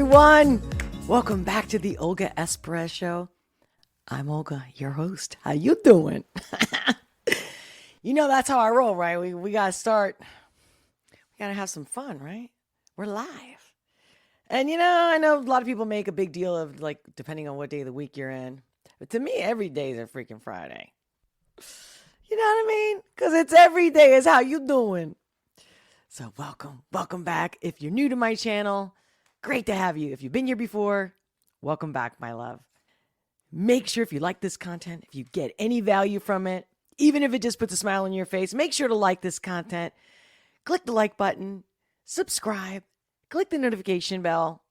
everyone. Welcome back to the Olga Perez Show. I'm Olga, your host. How you doing? That's how I roll, right? We got to start. We got to have some fun, right? We're live. And, I know a lot of people make a big deal of, like, depending on what day of the week you're in. But to me, every day is a freaking Friday. You know what I mean? Because it's every day is how you doing. So welcome back. If you're new to my channel, great to have you. If you've been here before, welcome back, my love. Make sure if you like this content, if you get any value from it, even if it just puts a smile on your face, make sure to like this content. Click the like button, subscribe, click the notification bell,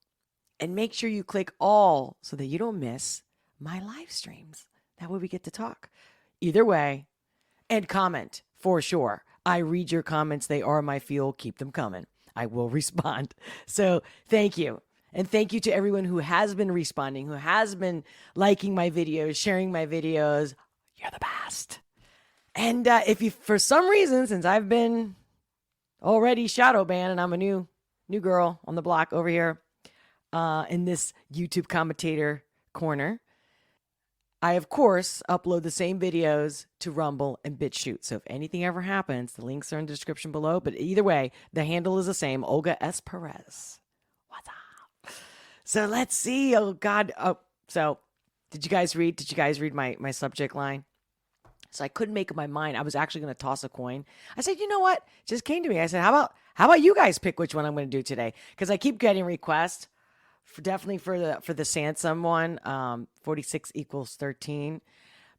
and make sure you click all so that you don't miss my live streams. That way we get to talk. Either way, and comment for sure. I read your comments. They are my fuel. Keep them coming. I will respond. So thank you. And thank you to everyone who has been responding, who has been liking my videos, sharing my videos. You're the best. And if you, for some reason, since I've been already shadow banned and I'm a new girl on the block over here in this YouTube commentator corner, I, of course, upload the same videos to Rumble and BitChute. So if anything ever happens, the links are in the description below. But either way, the handle is the same, Olga Perez. What's up? So let's see. Oh, God. Oh, so did you guys read my subject line? So I couldn't make up my mind. I was actually going to toss a coin. I said, you know what? It just came to me. I said, how about you guys pick which one I'm going to do today? Because I keep getting requests. Definitely for the Samson one, 46 equals 13.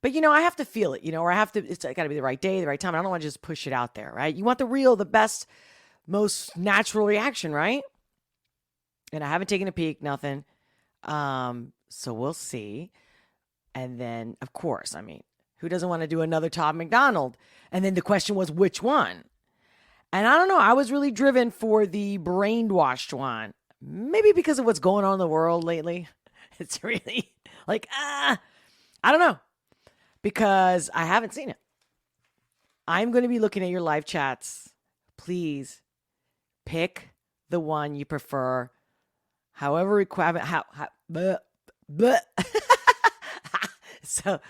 But, I have to feel it, or it's got to be the right day, the right time. I don't want to just push it out there, right? You want the best, most natural reaction, right? And I haven't taken a peek, nothing. So we'll see. And then, of course, who doesn't want to do another Todd McDonald? And then the question was, which one? And I don't know. I was really driven for the brainwashed one. Maybe because of what's going on in the world lately. It's really like, I don't know. Because I haven't seen it. I'm going to be looking at your live chats. Please pick the one you prefer. However requirement, So,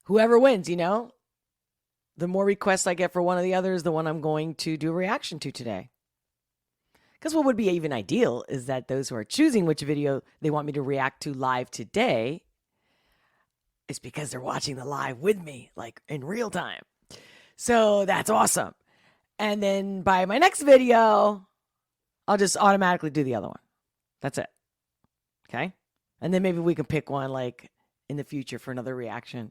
whoever wins, the more requests I get for one of the others, the one I'm going to do a reaction to today. Because what would be even ideal is that those who are choosing which video they want me to react to live today is because they're watching the live with me, like in real time. So that's awesome. And then by my next video, I'll just automatically do the other one. That's it. Okay? And then maybe we can pick one like in the future for another reaction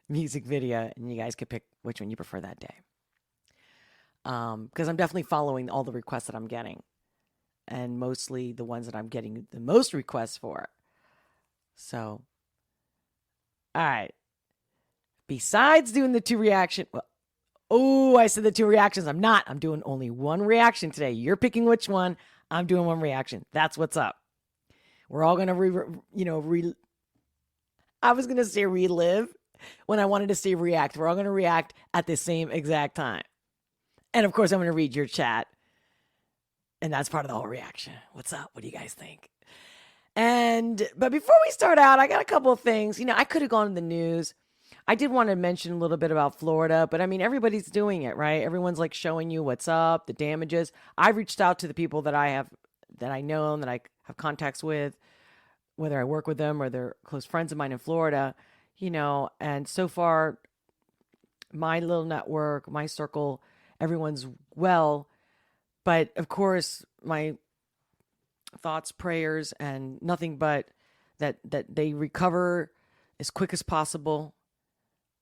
music video, and you guys can pick which one you prefer that day. Because I'm definitely following all the requests that I'm getting. And mostly the ones that I'm getting the most requests for. So, all right. Besides doing the two reaction, I said the two reactions. I'm not. I'm doing only one reaction today. You're picking which one. I'm doing one reaction. That's what's up. We're all gonna I was gonna say relive when I wanted to say react. We're all gonna react at the same exact time. And of course, I'm gonna read your chat. And that's part of the whole reaction. What's up? What do you guys think? But before we start out, I got a couple of things. I could have gone to the news. I did want to mention a little bit about Florida, but everybody's doing it, right? Everyone's like showing you what's up, the damages. I've reached out to the people that I know and that I have contacts with, whether I work with them or they're close friends of mine in Florida, and so far, my little network, my circle, everyone's well. But of course, my thoughts, prayers, and nothing but that they recover as quick as possible.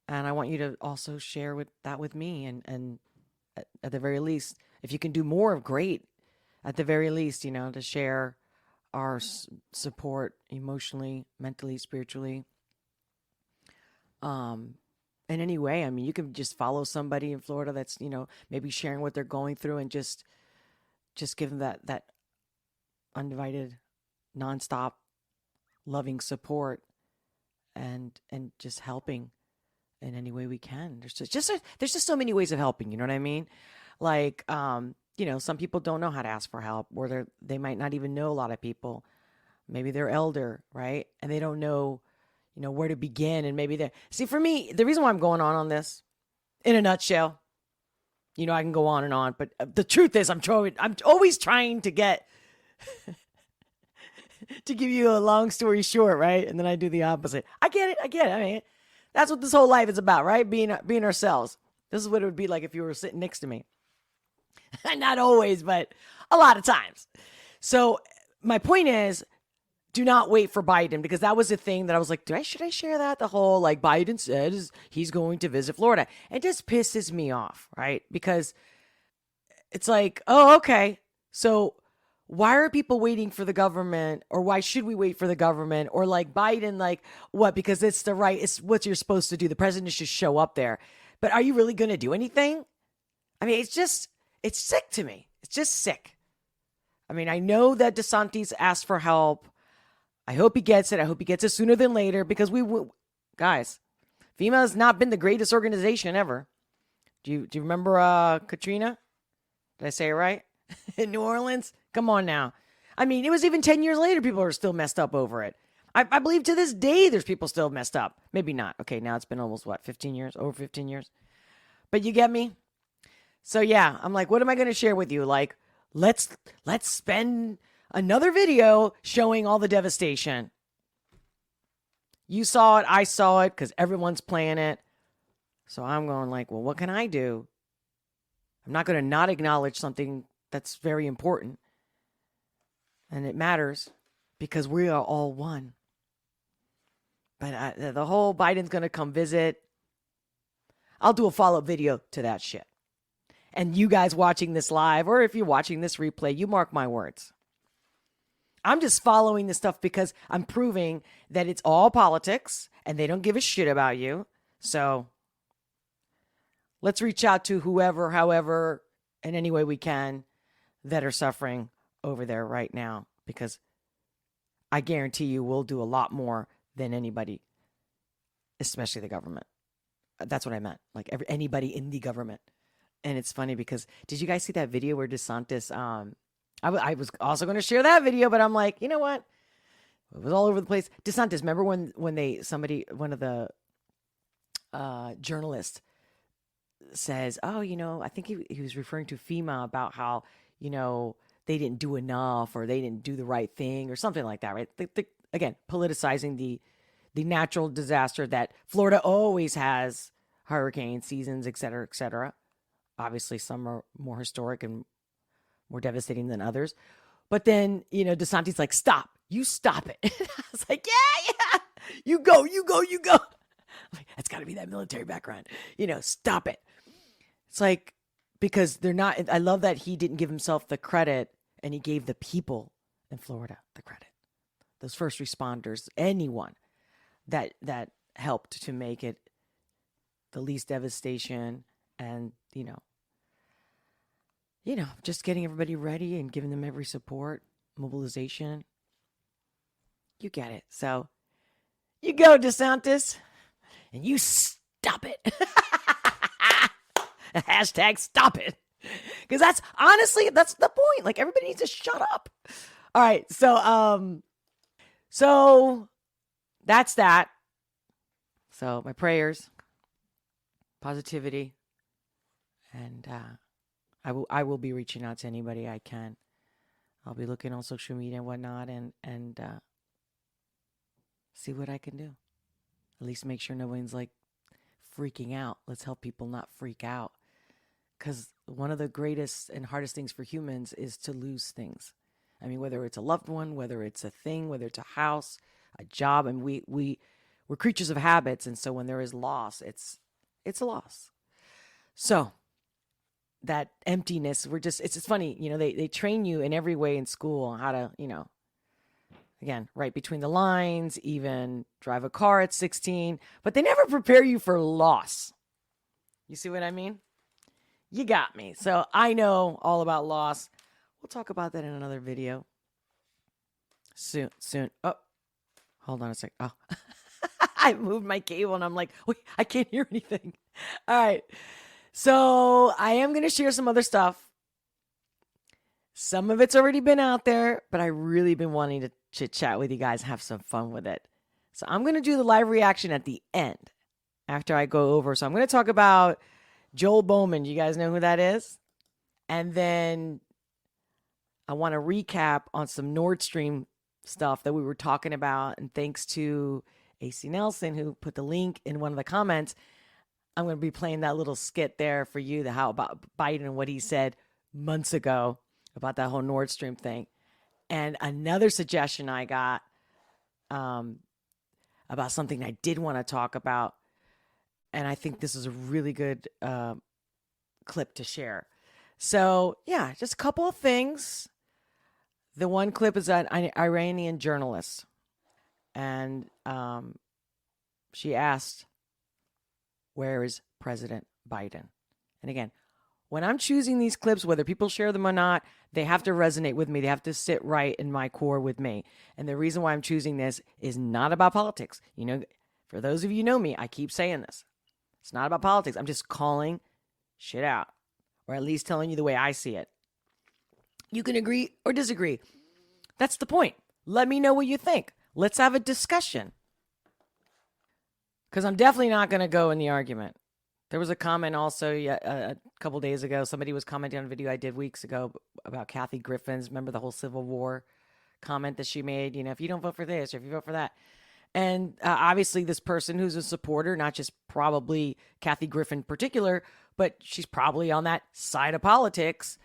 And I want you to also share with me. And at the very least, if you can do more, great. At the very least, to share our support emotionally, mentally, spiritually. In any way, you can just follow somebody in Florida that's, maybe sharing what they're going through and just give them that undivided, nonstop, loving support, and just helping in any way we can. There's just so many ways of helping. You know what I mean? Like some people don't know how to ask for help, or they might not even know a lot of people. Maybe they're elder, right? And they don't know, where to begin. And maybe see, for me, the reason why I'm going on this, in a nutshell, I can go on and on, but the truth is I'm always trying to get, to give you a long story short, right? And then I do the opposite. I get it. I mean, that's what this whole life is about, right? Being ourselves. This is what it would be like if you were sitting next to me. Not always, but a lot of times. So my point is, do not wait for Biden, because that was the thing that I was like, should I share that? The whole, like, Biden says he's going to visit Florida. It just pisses me off, right? Because it's like, oh, okay. So why are people waiting for the government, or why should we wait for the government? Or like Biden, like what? Because it's what you're supposed to do. The president should show up there. But are you really going to do anything? I mean, it's sick to me. It's just sick. I mean, I know that DeSantis asked for help. I hope he gets it. I hope he gets it sooner than later, because guys, FEMA has not been the greatest organization ever. Do you remember Katrina? Did I say it right? In New Orleans? Come on now. I mean, it was even 10 years later, people are still messed up over it. I believe to this day, there's people still messed up. Maybe not. Okay, now it's been almost, 15 years? Over 15 years? But you get me? So yeah, I'm like, what am I going to share with you? Like, let's spend another video showing all the devastation. You saw it, I saw it, because everyone's playing it. So I'm going like, well, what can I do? I'm not going to not acknowledge something that's very important. And it matters, because we are all one. But the whole Biden's going to come visit, I'll do a follow-up video to that shit. And you guys watching this live, or if you're watching this replay, you mark my words. I'm just following this stuff because I'm proving that it's all politics and they don't give a shit about you. So let's reach out to whoever, however, in any way we can, that are suffering over there right now, because I guarantee you we'll do a lot more than anybody, especially the government. That's what I meant. Like anybody in the government. And it's funny because, did you guys see that video where DeSantis, I was also going to share that video, but I'm like, you know what? It was all over the place. DeSantis, remember when one of the journalists says, oh, I think he was referring to FEMA about how, they didn't do enough, or they didn't do the right thing, or something like that, right? Again, politicizing the natural disaster that Florida always has, hurricane seasons, et cetera, et cetera. Obviously, some are more historic and more devastating than others. But then, DeSantis like, stop. You stop it. I was like, yeah. You go. Like, that's got to be that military background. Stop it. It's like, because they're not, I love that he didn't give himself the credit, and he gave the people in Florida the credit. Those first responders, anyone that helped to make it the least devastation, and, just getting everybody ready and giving them every support, mobilization. You get it. So you go, DeSantis, and you stop it. Hashtag stop it. Because that's the point. Like, everybody needs to shut up. All right. So that's that. So my prayers, positivity, and I will be reaching out to anybody I can. I'll be looking on social media and whatnot, and see what I can do. At least make sure no one's like freaking out. Let's help people not freak out. Because one of the greatest and hardest things for humans is to lose things. I mean, whether it's a loved one, whether it's a thing, whether it's a house, a job, and we're creatures of habits, and so when there is loss, it's a loss. So that emptiness, it's funny, they train you in every way in school on how to, again, write between the lines, even drive a car at 16, but they never prepare you for loss. You see what I mean? You got me. So I know all about loss. We'll talk about that in another video. Soon. Oh, hold on a sec. Oh, I moved my cable and I'm like, wait, I can't hear anything. All right. So I am going to share some other stuff. Some of it's already been out there, but I really been wanting to chit chat with you guys, have some fun with it. So I'm going to do the live reaction at the end after I go over. So I'm going to talk about Joel Bauman. You guys know who that is? And then I want to recap on some Nord Stream stuff that we were talking about. And thanks to AC Nelson, who put the link in one of the comments, I'm going to be playing that little skit there for you, the how about Biden and what he said months ago about that whole Nord Stream thing. And another suggestion I got about something I did want to talk about. And I think this is a really good clip to share. So, yeah, just a couple of things. The one clip is an Iranian journalist. And she asked, where is President Biden? And again, when I'm choosing these clips, whether people share them or not, they have to resonate with me. They have to sit right in my core with me. And the reason why I'm choosing this is not about politics. You know, for those of you who know me, I keep saying this. It's not about politics. I'm just calling shit out, or at least telling you the way I see it. You can agree or disagree. That's the point. Let me know what you think. Let's have a discussion. Because I'm definitely not going to go in the argument. There was a comment also a couple days ago. Somebody was commenting on a video I did weeks ago about Kathy Griffin's. Remember the whole Civil War comment that she made? You know, if you don't vote for this or if you vote for that. And obviously this person who's a supporter, not just probably Kathy Griffin in particular, but she's probably on that side of politics.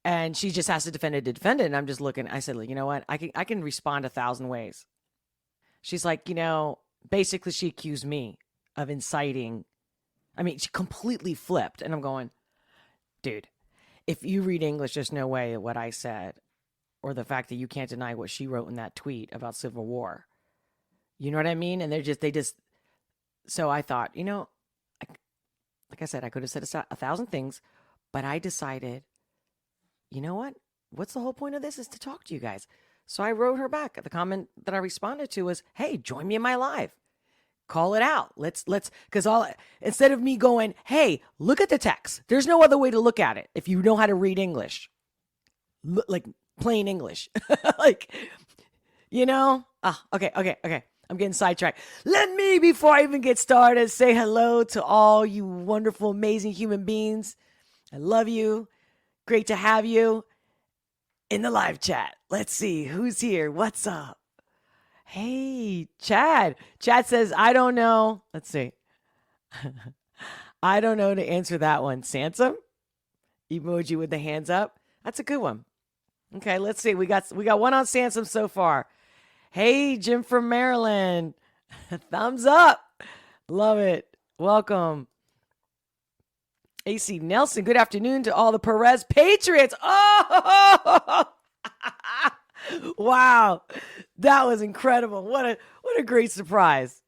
And she just has to defend it to defend it. And I'm just looking. I said, you know what? I can respond 1,000 ways. She's like, you know, basically she accused me of inciting. I mean, she completely flipped. And I'm going, dude, if you read English, there's no way what I said or the fact that you can't deny what she wrote in that tweet about Civil War. You know what I mean? And they just, so I thought, you know, like I said, I could have said 1,000 things, but I decided, you know what? What's the whole point of this is to talk to you guys. So I wrote her back. The comment that I responded to was, hey, join me in my live. Call it out. Let's, because instead of me going, hey, look at the text. There's no other way to look at it if you know how to read English. Like plain English. Like, you know? Okay. I'm getting sidetracked. Let me, before I even get started, say hello to all you wonderful, amazing human beings. I love you. Great to have you in the live chat. Let's see who's here. What's up? Hey, Chad. Chad says, I don't know. Let's see. I don't know to answer that one. Samson? Emoji with the hands up. That's a good one. Okay, let's see. We got one on Samson so far. Hey, Jim from Maryland. Thumbs up. Love it. Welcome. AC Nelson, good afternoon to all the Pérez Patriots. Oh, wow. That was incredible. What a great surprise.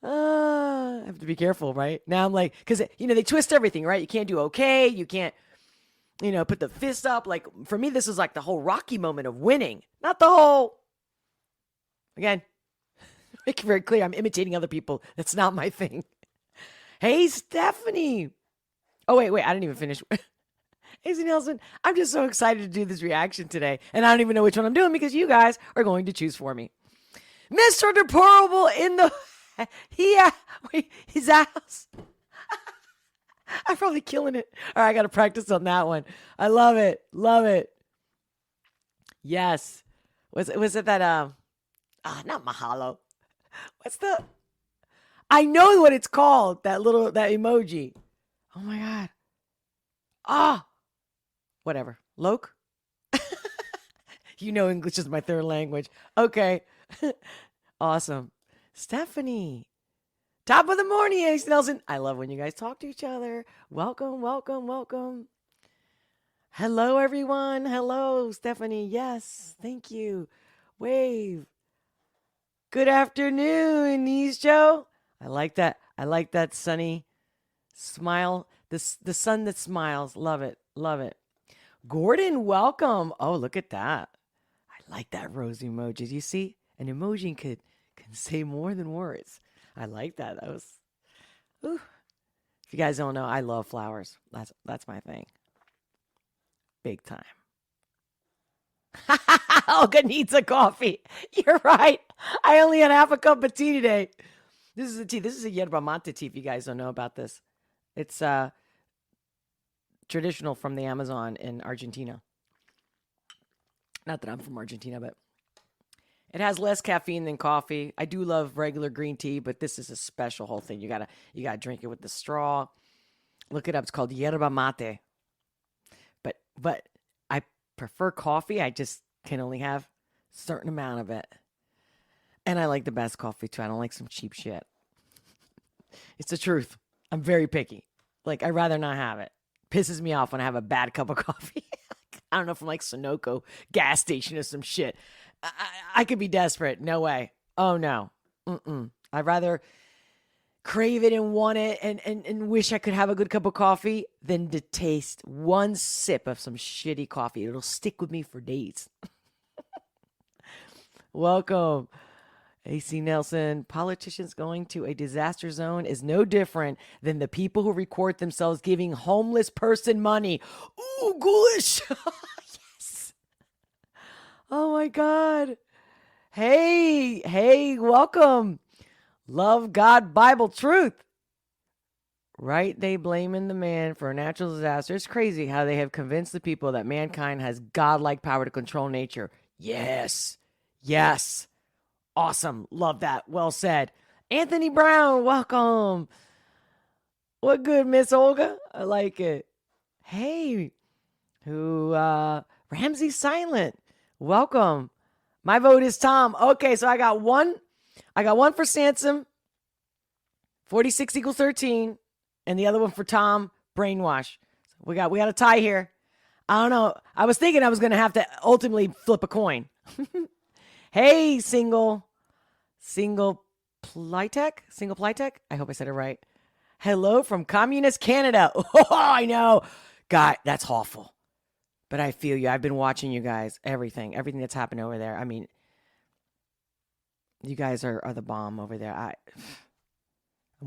I have to be careful, right? Now I'm like, because, you know, they twist everything, right? You can't do okay. You can't, you know, put the fist up. Like, for me, this is like the whole Rocky moment of winning, not the whole, again, make it very clear, I'm imitating other people. That's not my thing. Hey, Stephanie. Oh, wait, I didn't even finish. Hazy Nelson, I'm just so excited to do this reaction today. And I don't even know which one I'm doing because you guys are going to choose for me. Mr. Deplorable in the... his house. I'm probably killing it. All right, I got to practice on that one. I love it. Love it. Yes. Was it that, not Mahalo. What's the... I know what it's called, that emoji. Oh my God. Whatever. Loke? You know English is my third language. Okay. Awesome. Stephanie. Top of the morning, Ace Nelson. I love when you guys talk to each other. Welcome. Hello, everyone. Hello, Stephanie. Yes. Thank you. Wave. Good afternoon, East Joe. I like that sunny smile. The sun that smiles. Love it. Gordon, welcome. Oh, look at that. I like that rose emoji. Do you see? An emoji can say more than words. I like that. That was, ooh. If you guys don't know, I love flowers. That's my thing. Big time. Olga needs a coffee. You're right. I only had half a cup of tea today. This is a tea. This is a yerba mate tea, if you guys don't know about this. It's traditional from the Amazon in Argentina. Not that I'm from Argentina, but it has less caffeine than coffee. I do love regular green tea, but this is a special whole thing. You gotta drink it with the straw. Look it up. It's called yerba mate. But I prefer coffee. I just can only have a certain amount of it. And I like the best coffee too. I don't like some cheap shit. It's the truth. I'm very picky. Like, I'd rather not have it. Pisses me off when I have a bad cup of coffee. I don't know, from like Sunoco gas station or some shit. I could be desperate. No way. Oh no. I'd rather crave it and want it and wish I could have a good cup of coffee than to taste one sip of some shitty coffee. It'll stick with me for days. Welcome. AC Nelson, politicians going to a disaster zone is no different than the people who record themselves giving homeless person money. Ooh, ghoulish. Yes. Oh my God. Hey, welcome. Love, God, Bible, truth. Right? They blaming the man for a natural disaster. It's crazy how they have convinced the people that mankind has godlike power to control nature. Yes. Awesome. Love that. Well said. Anthony Brown, welcome. What good, Miss Olga? I like it. Hey, Ramsey Silent, welcome. My vote is Tom. Okay, so I got one for Samson, 46 equals 13, and the other one for Tom, brainwash. We got a tie here. I don't know. I was thinking I was going to have to ultimately flip a coin. Hey, single Plytech. I hope I said it right. Hello from communist Canada. Oh, I know. God, that's awful. But I feel you. I've been watching you guys. Everything that's happened over there. I mean, you guys are the bomb over there. I'm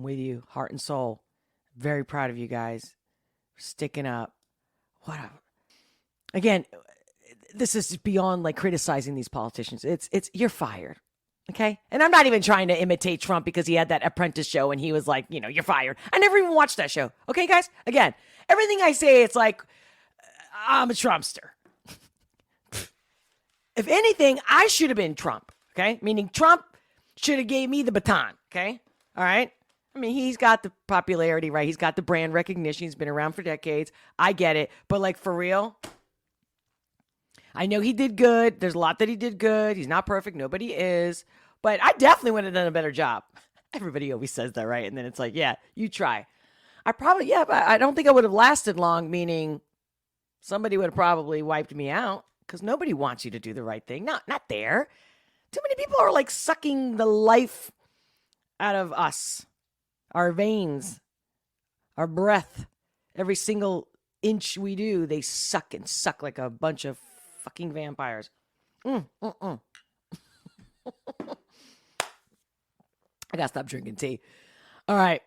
with you, heart and soul. Very proud of you guys. Sticking up. Again, this is beyond like criticizing these politicians. It's you're fired. Okay? And I'm not even trying to imitate Trump because he had that Apprentice show and he was like, you're fired. I never even watched that show. Okay, guys? Again, everything I say, it's like, I'm a Trumpster. If anything, I should have been Trump. Okay? Meaning Trump should have gave me the baton. Okay? All right? I mean, he's got the popularity, right? He's got the brand recognition. He's been around for decades. I get it. But like, for real, I know he did good. There's a lot that he did good. He's not perfect. Nobody is. But I definitely would have done a better job. Everybody always says that, right? And then it's like, yeah, you try. But I don't think I would have lasted long, meaning somebody would have probably wiped me out because nobody wants you to do the right thing. Not there. Too many people are like sucking the life out of us, our veins, our breath. Every single inch we do, they suck like a bunch of fucking vampires. I gotta stop drinking tea. All right.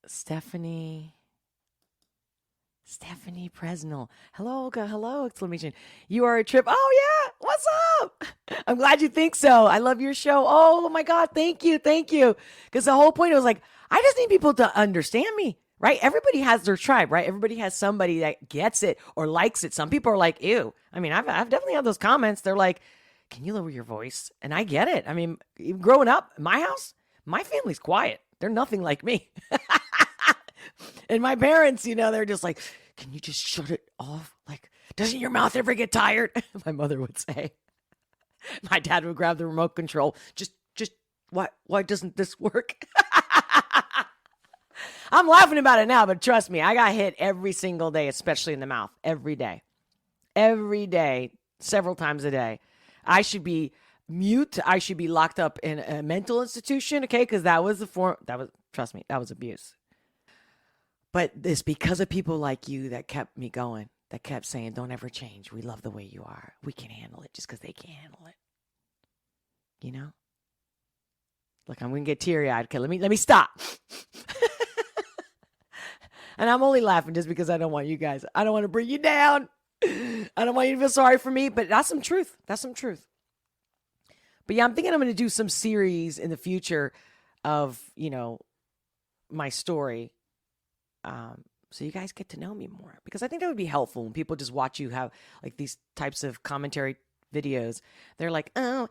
Stephanie Presnell. Hello, Olga. Hello, exclamation. You are a trip. Oh, yeah. What's up? I'm glad you think so. I love your show. Oh, my God. Thank you. Because the whole point was like, I just need people to understand me, right? Everybody has their tribe, right? Everybody has somebody that gets it or likes it. Some people are like, ew. I mean, I've definitely had those comments. They're like, can you lower your voice? And I get it. I mean, growing up in my house, my family's quiet. They're nothing like me. And my parents, they're just like, can you just shut it off? Like, doesn't your mouth ever get tired? My mother would say. My dad would grab the remote control. Just, why doesn't this work? I'm laughing about it now, but trust me, I got hit every single day, especially in the mouth. Every day, several times a day. I should be mute. I should be locked up in a mental institution, okay? Because trust me, that was abuse. But it's because of people like you that kept me going, that kept saying, don't ever change. We love the way you are. We can handle it just because they can't handle it. Look, I'm going to get teary-eyed. Okay, let me stop. And I'm only laughing just because I don't want you guys. I don't want to bring you down. I don't want you to feel sorry for me, but that's some truth. That's some truth. But yeah, I'm thinking I'm going to do some series in the future of, my story. So you guys get to know me more, because I think that would be helpful when people just watch you have like these types of commentary videos. They're like, oh,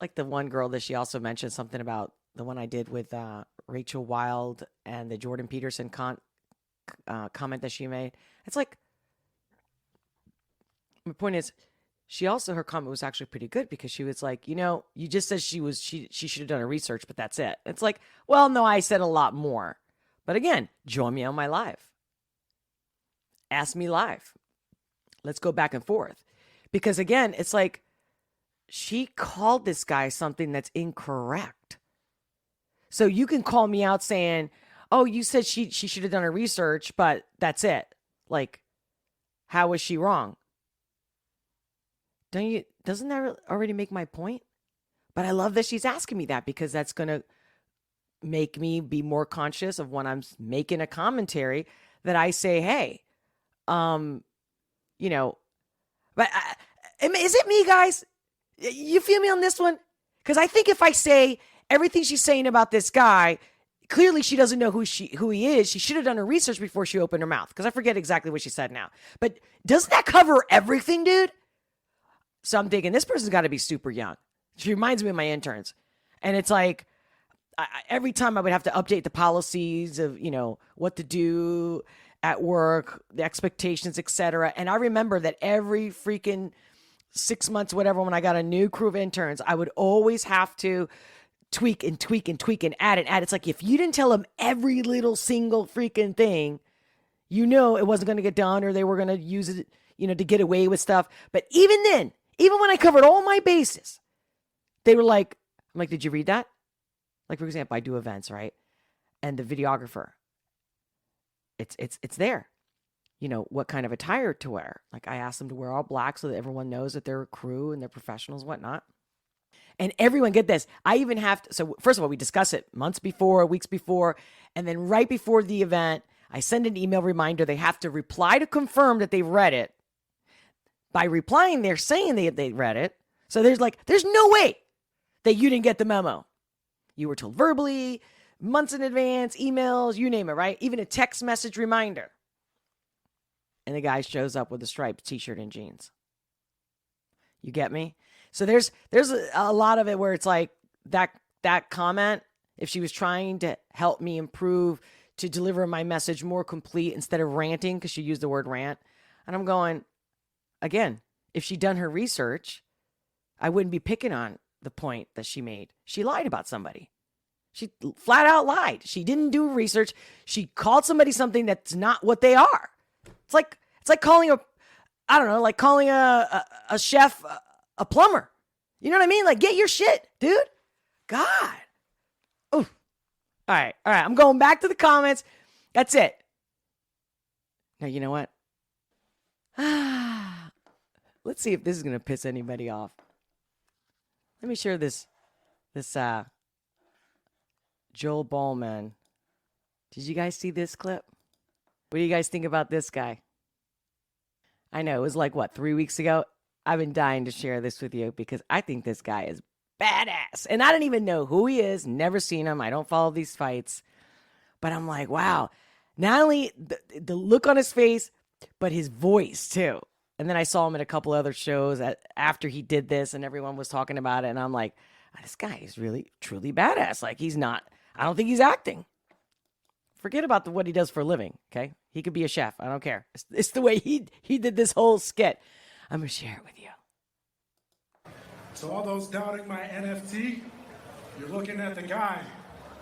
like the one girl that she also mentioned something about the one I did with Rachel Wild and the Jordan Peterson comment that she made. It's like, my point is, her comment was actually pretty good, because she was like, you just said she should have done her research, but that's it. It's like, well, no, I said a lot more. But again, join me on my live. Ask me live. Let's go back and forth. Because again, it's like, she called this guy something that's incorrect. So you can call me out saying, oh, you said she should have done her research, but that's it. Like, how was she wrong? Doesn't that already make my point? But I love that she's asking me that, because that's going to make me be more conscious of when I'm making a commentary that I say, hey, but is it me, guys? You feel me on this one? Because I think if I say everything she's saying about this guy, clearly she doesn't know who he is. She should have done her research before she opened her mouth, because I forget exactly what she said now. But doesn't that cover everything, dude? So I'm thinking, this person's got to be super young. She reminds me of my interns. And it's like, every time I would have to update the policies of, what to do at work, the expectations, etc. And I remember that every freaking 6 months, whatever, when I got a new crew of interns, I would always have to tweak and add and add. It's like, if you didn't tell them every little single freaking thing, it wasn't going to get done, or they were going to use it, to get away with stuff. But even then, even when I covered all my bases, they were like, I'm like, did you read that? Like, for example, I do events, right? And the videographer, it's there. What kind of attire to wear. Like, I asked them to wear all black so that everyone knows that they're a crew and they're professionals and whatnot. And everyone, get this, I even have to, so first of all, we discuss it months before, weeks before, and then right before the event, I send an email reminder. They have to reply to confirm that they've read it. By replying, they're saying they read it. So there's no way that you didn't get the memo. You were told verbally, months in advance, emails, you name it, right? Even a text message reminder. And the guy shows up with a striped t-shirt and jeans. You get me? So there's a lot of it where it's like that comment, if she was trying to help me improve, to deliver my message more complete instead of ranting, because she used the word rant. And I'm going, again, if she'd done her research, I wouldn't be picking on the point that she made. She lied about somebody. She flat out lied. She didn't do research. She called somebody something that's not what they are. It's like calling a chef a plumber. You know what I mean? Like, get your shit, dude. God. Ooh. All right. I'm going back to the comments. That's it. Now, you know what? Let's see if this is going to piss anybody off. Let me share this Joel Bauman. Did you guys see this clip? What do you guys think about this guy? I know, it was like, 3 weeks ago? I've been dying to share this with you because I think this guy is badass. And I don't even know who he is, never seen him. I don't follow these fights. But I'm like, wow. Not only the look on his face, but his voice too. And then I saw him at a couple other shows after he did this and everyone was talking about it. And I'm like, this guy is really, truly badass. Like, I don't think he's acting. Forget about what he does for a living, okay? He could be a chef. I don't care. It's the way he did this whole skit. I'm going to share it with you. To all those doubting my NFT, you're looking at the guy.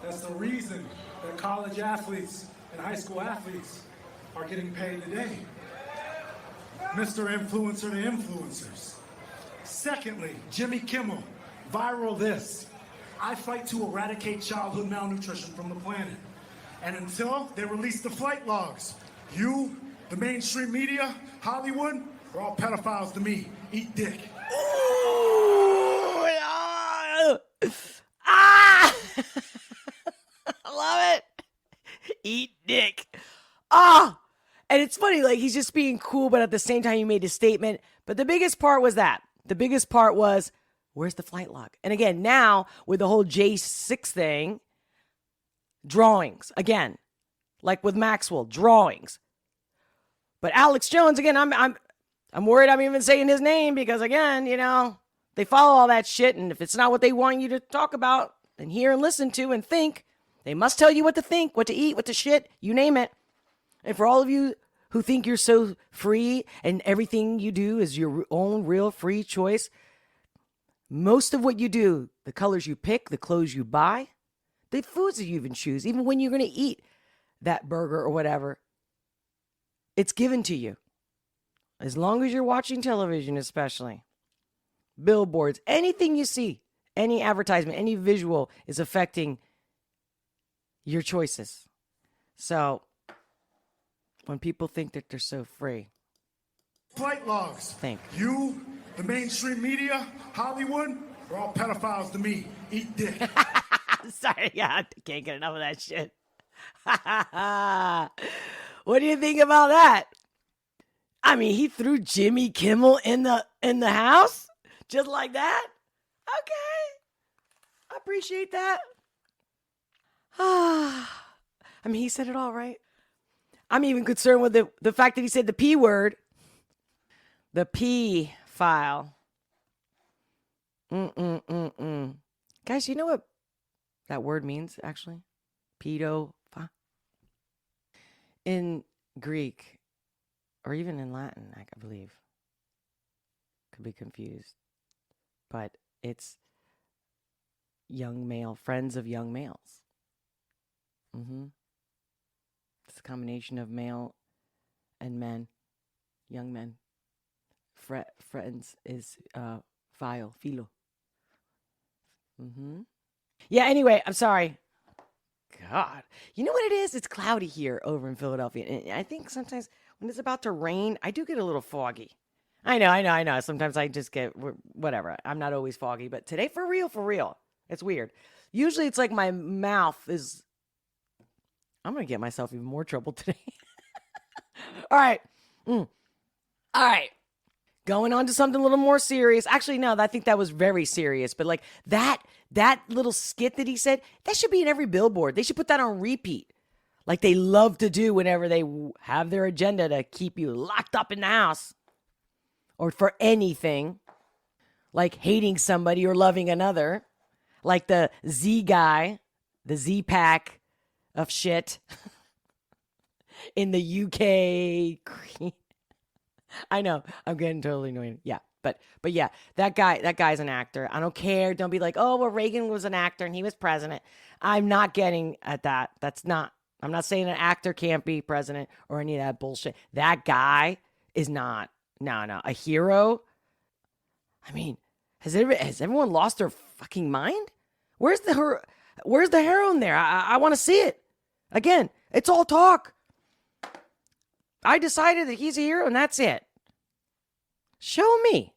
That's the reason that college athletes and high school athletes are getting paid today. Mr. Influencer to influencers. Secondly, Jimmy Kimmel, viral this. I fight to eradicate childhood malnutrition from the planet. And until they release the flight logs, you, the mainstream media, Hollywood, are all pedophiles to me. Eat dick. Ooh, I love it. Eat dick. And it's funny, like he's just being cool, but at the same time, he made a statement. But the biggest part was that. The biggest part was, where's the flight log? And again, now with the whole J6 thing, drawings again, like with Maxwell, drawings. But Alex Jones, again, I'm worried I'm even saying his name because again, you know, they follow all that shit, and if it's not what they want you to talk about and hear and listen to and think, they must tell you what to think, what to eat, what to shit, you name it. And for all of you who think you're so free and everything you do is your own real free choice, most of what you do, the colors you pick, the clothes you buy, the foods that you even choose, even when you're going to eat that burger or whatever, it's given to you. As long as you're watching television, especially billboards, anything you see, any advertisement, any visual is affecting your choices. So when people think that they're so free, Flight logs. think. You, the mainstream media, Hollywood, are all pedophiles to me. Eat dick. Sorry, yeah, I can't get enough of that shit. What do you think about that? I mean, he threw Jimmy Kimmel in the house just like that. Okay, I appreciate that. I mean, he said it all right. I'm even concerned with the fact that he said the P word, the P file. Guys, you know what that word means, actually? Pedo. In Greek, or even in Latin, I believe. Could be confused. But it's young male, friends of young males. It's a combination of male and men, young men. Friends is philo. Yeah, anyway, I'm sorry. God. You know what it is? It's cloudy here over in Philadelphia. And I think sometimes when it's about to rain, I do get a little foggy. I know. Sometimes I just get whatever. I'm not always foggy, but today for real. It's weird. Usually it's like my mouth is... I'm going to get myself even more trouble today. All right. All right. Going on to something a little more serious. Actually, no, I think that was very serious. But like that little skit that he said, that should be in every billboard. They should put that on repeat. Like they love to do whenever they have their agenda to keep you locked up in the house. Or for anything. Like hating somebody or loving another. Like the Z guy. The Z pack of shit. In the UK. I know, I'm getting totally annoyed. Yeah, but yeah, that guy's an actor. I don't care. Don't be like, oh, well, Reagan was an actor and he was president. I'm not getting at that. I'm not saying an actor can't be president or any of that bullshit. That guy is not, no, a hero. I mean, has everyone lost their fucking mind? Where's the heroine there? I want to see it. Again, it's all talk. I decided that he's a hero and that's it. Show me.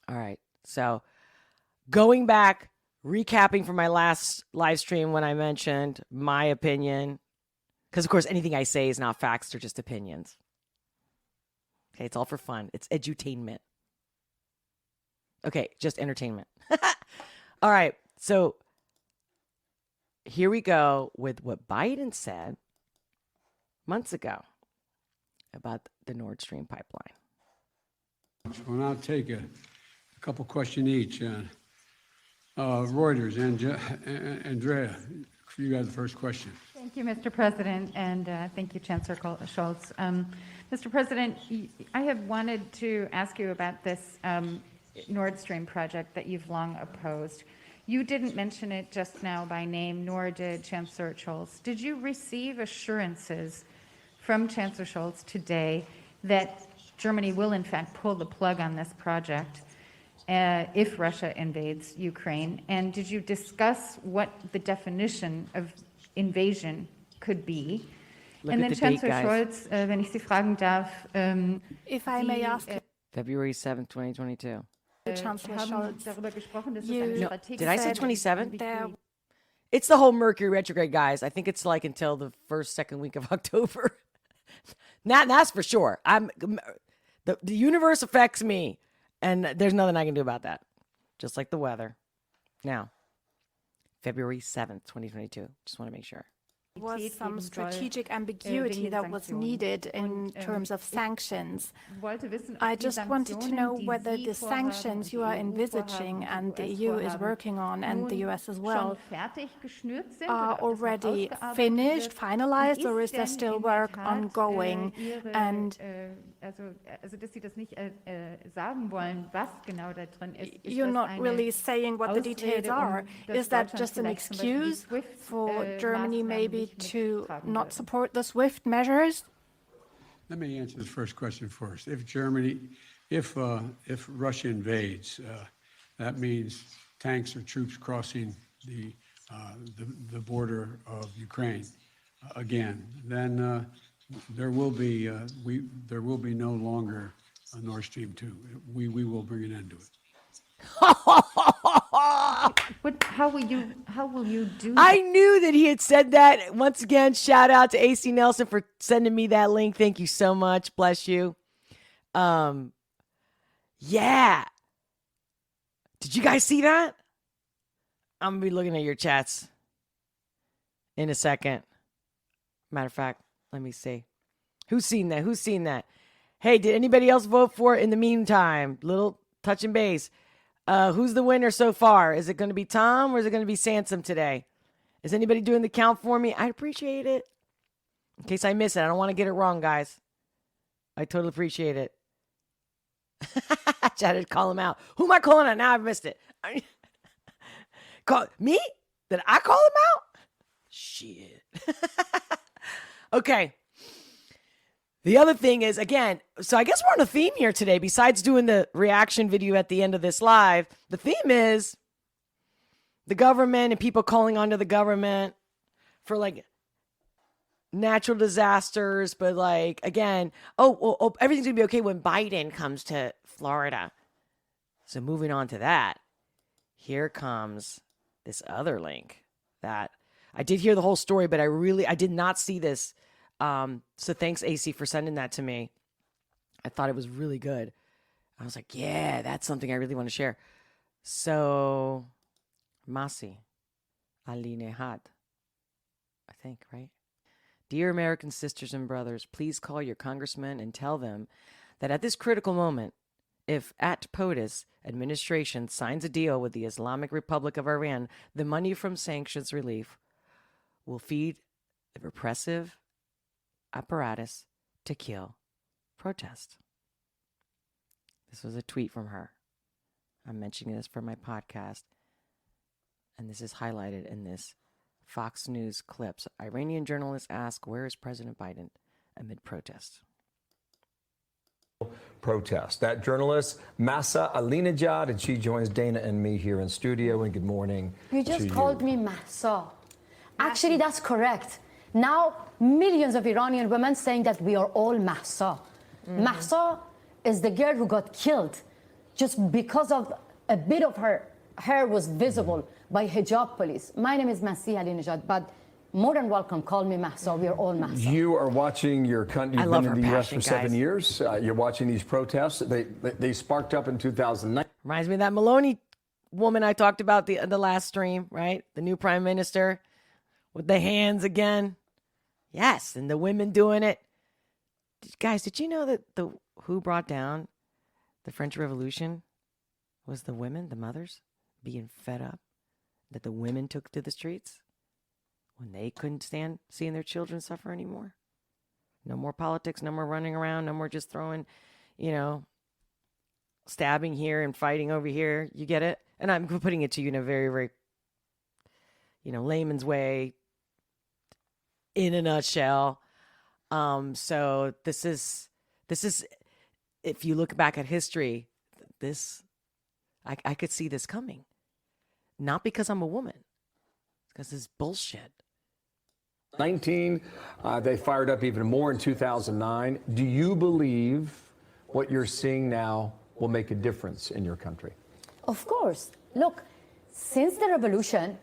All right. So going back, recapping from my last live stream when I mentioned my opinion, because of course anything I say is not facts, they're just opinions. Okay. It's all for fun. It's edutainment. Okay. Just entertainment. All right. So here we go with what Biden said months ago about the Nord Stream pipeline. Well, I'll take a couple questions each. Reuters, Andrea, you got the first question. Thank you, Mr. President, and thank you, Chancellor Scholz. Mr. President, I have wanted to ask you about this Nord Stream project that you've long opposed. You didn't mention it just now by name, nor did Chancellor Scholz. Did you receive assurances from Chancellor Scholz today that Germany will in fact pull the plug on this project if Russia invades Ukraine? And did you discuss what the definition of invasion could be? Look and at then the Chancellor date, Scholz, wenn ich Sie fragen darf, If I may ask, February 7th, 2022. Chancellor haben Scholz, darüber gesprochen, dass you- es eine No, strategische did I say said 27? there It's the whole Mercury retrograde, guys. I think it's like until the second week of October. That's for sure. The universe affects me, and there's nothing I can do about that. Just like the weather. Now, February 7th, 2022. Just want to make sure. Was some strategic ambiguity that was needed in terms of sanctions. I just wanted to know whether the sanctions you are envisaging and the EU is working on, and the US as well, are already finished, finalized, or is there still work ongoing? And you're not really saying what the details are. Is that just an excuse for Germany maybe to not support the SWIFT measures? Let me answer the first question first. If Russia invades, that means tanks or troops crossing the border of Ukraine again. Then there will be no longer a Nord Stream 2. We will bring an end to it. How will you do that? I knew that he had said that. Once again, shout out to AC Nelson for sending me that link. Thank you so much. Bless you. Yeah. Did you guys see that? I'm going to be looking at your chats in a second. Matter of fact, let me see. Who's seen that? Hey, did anybody else vote for it in the meantime? Little touch and base. Who's the winner so far? Is it going to be Tom or is it going to be Samson today? Is anybody doing the count for me? I'd appreciate it. In case I miss it. I don't want to get it wrong, guys. I totally appreciate it. I tried to call him out. Who am I calling out? Now I've missed it. Me? Did I call him out? Shit. Okay. The other thing is, again, so I guess we're on a theme here today. Besides doing the reaction video at the end of this live, the theme is the government and people calling onto the government for like natural disasters. But like, again, everything's going to be okay when Biden comes to Florida. So moving on to that, here comes this other link that I did hear the whole story, but I did not see this. So thanks, AC, for sending that to me. I thought it was really good. I was like, yeah, that's something I really want to share. So, Masi Alinehad, I think, right? Dear American sisters and brothers, please call your congressmen and tell them that at this critical moment, if at POTUS administration signs a deal with the Islamic Republic of Iran, the money from sanctions relief will feed the repressive apparatus to kill protest. This was a tweet from her. I'm mentioning this for my podcast, and this is highlighted in this Fox News clip. So Iranian journalists ask, where is President Biden amid protests? Protest. That journalist, Mahsa Alinejad, and she joins Dana and me here in studio. And good morning. You just called me Mahsa. Actually, that's correct. Now, millions of Iranian women saying that we are all Mahsa. Mahsa is the girl who got killed just because of a bit of her hair was visible by hijab police. My name is Mahsa Alinejad, but more than welcome, call me Mahsa. We are all Mahsa. You are watching your country. You've been in the U.S. for 7 years. You're watching these protests. They sparked up in 2009. Reminds me of that Maloney woman I talked about the last stream, right? The new prime minister with the hands again. Yes, and the women doing it. Guys, did you know that who brought down the French Revolution was the women, the mothers, being fed up that the women took to the streets when they couldn't stand seeing their children suffer anymore? No more politics, no more running around, no more just throwing, stabbing here and fighting over here. You get it? And I'm putting it to you in a very, very, layman's way, in a nutshell. So this is, if you look back at history, I could see this coming. Not because I'm a woman, because it's bullshit. 19, they fired up even more in 2009. Do you believe what you're seeing now will make a difference in your country? Of course. Look, since the revolution,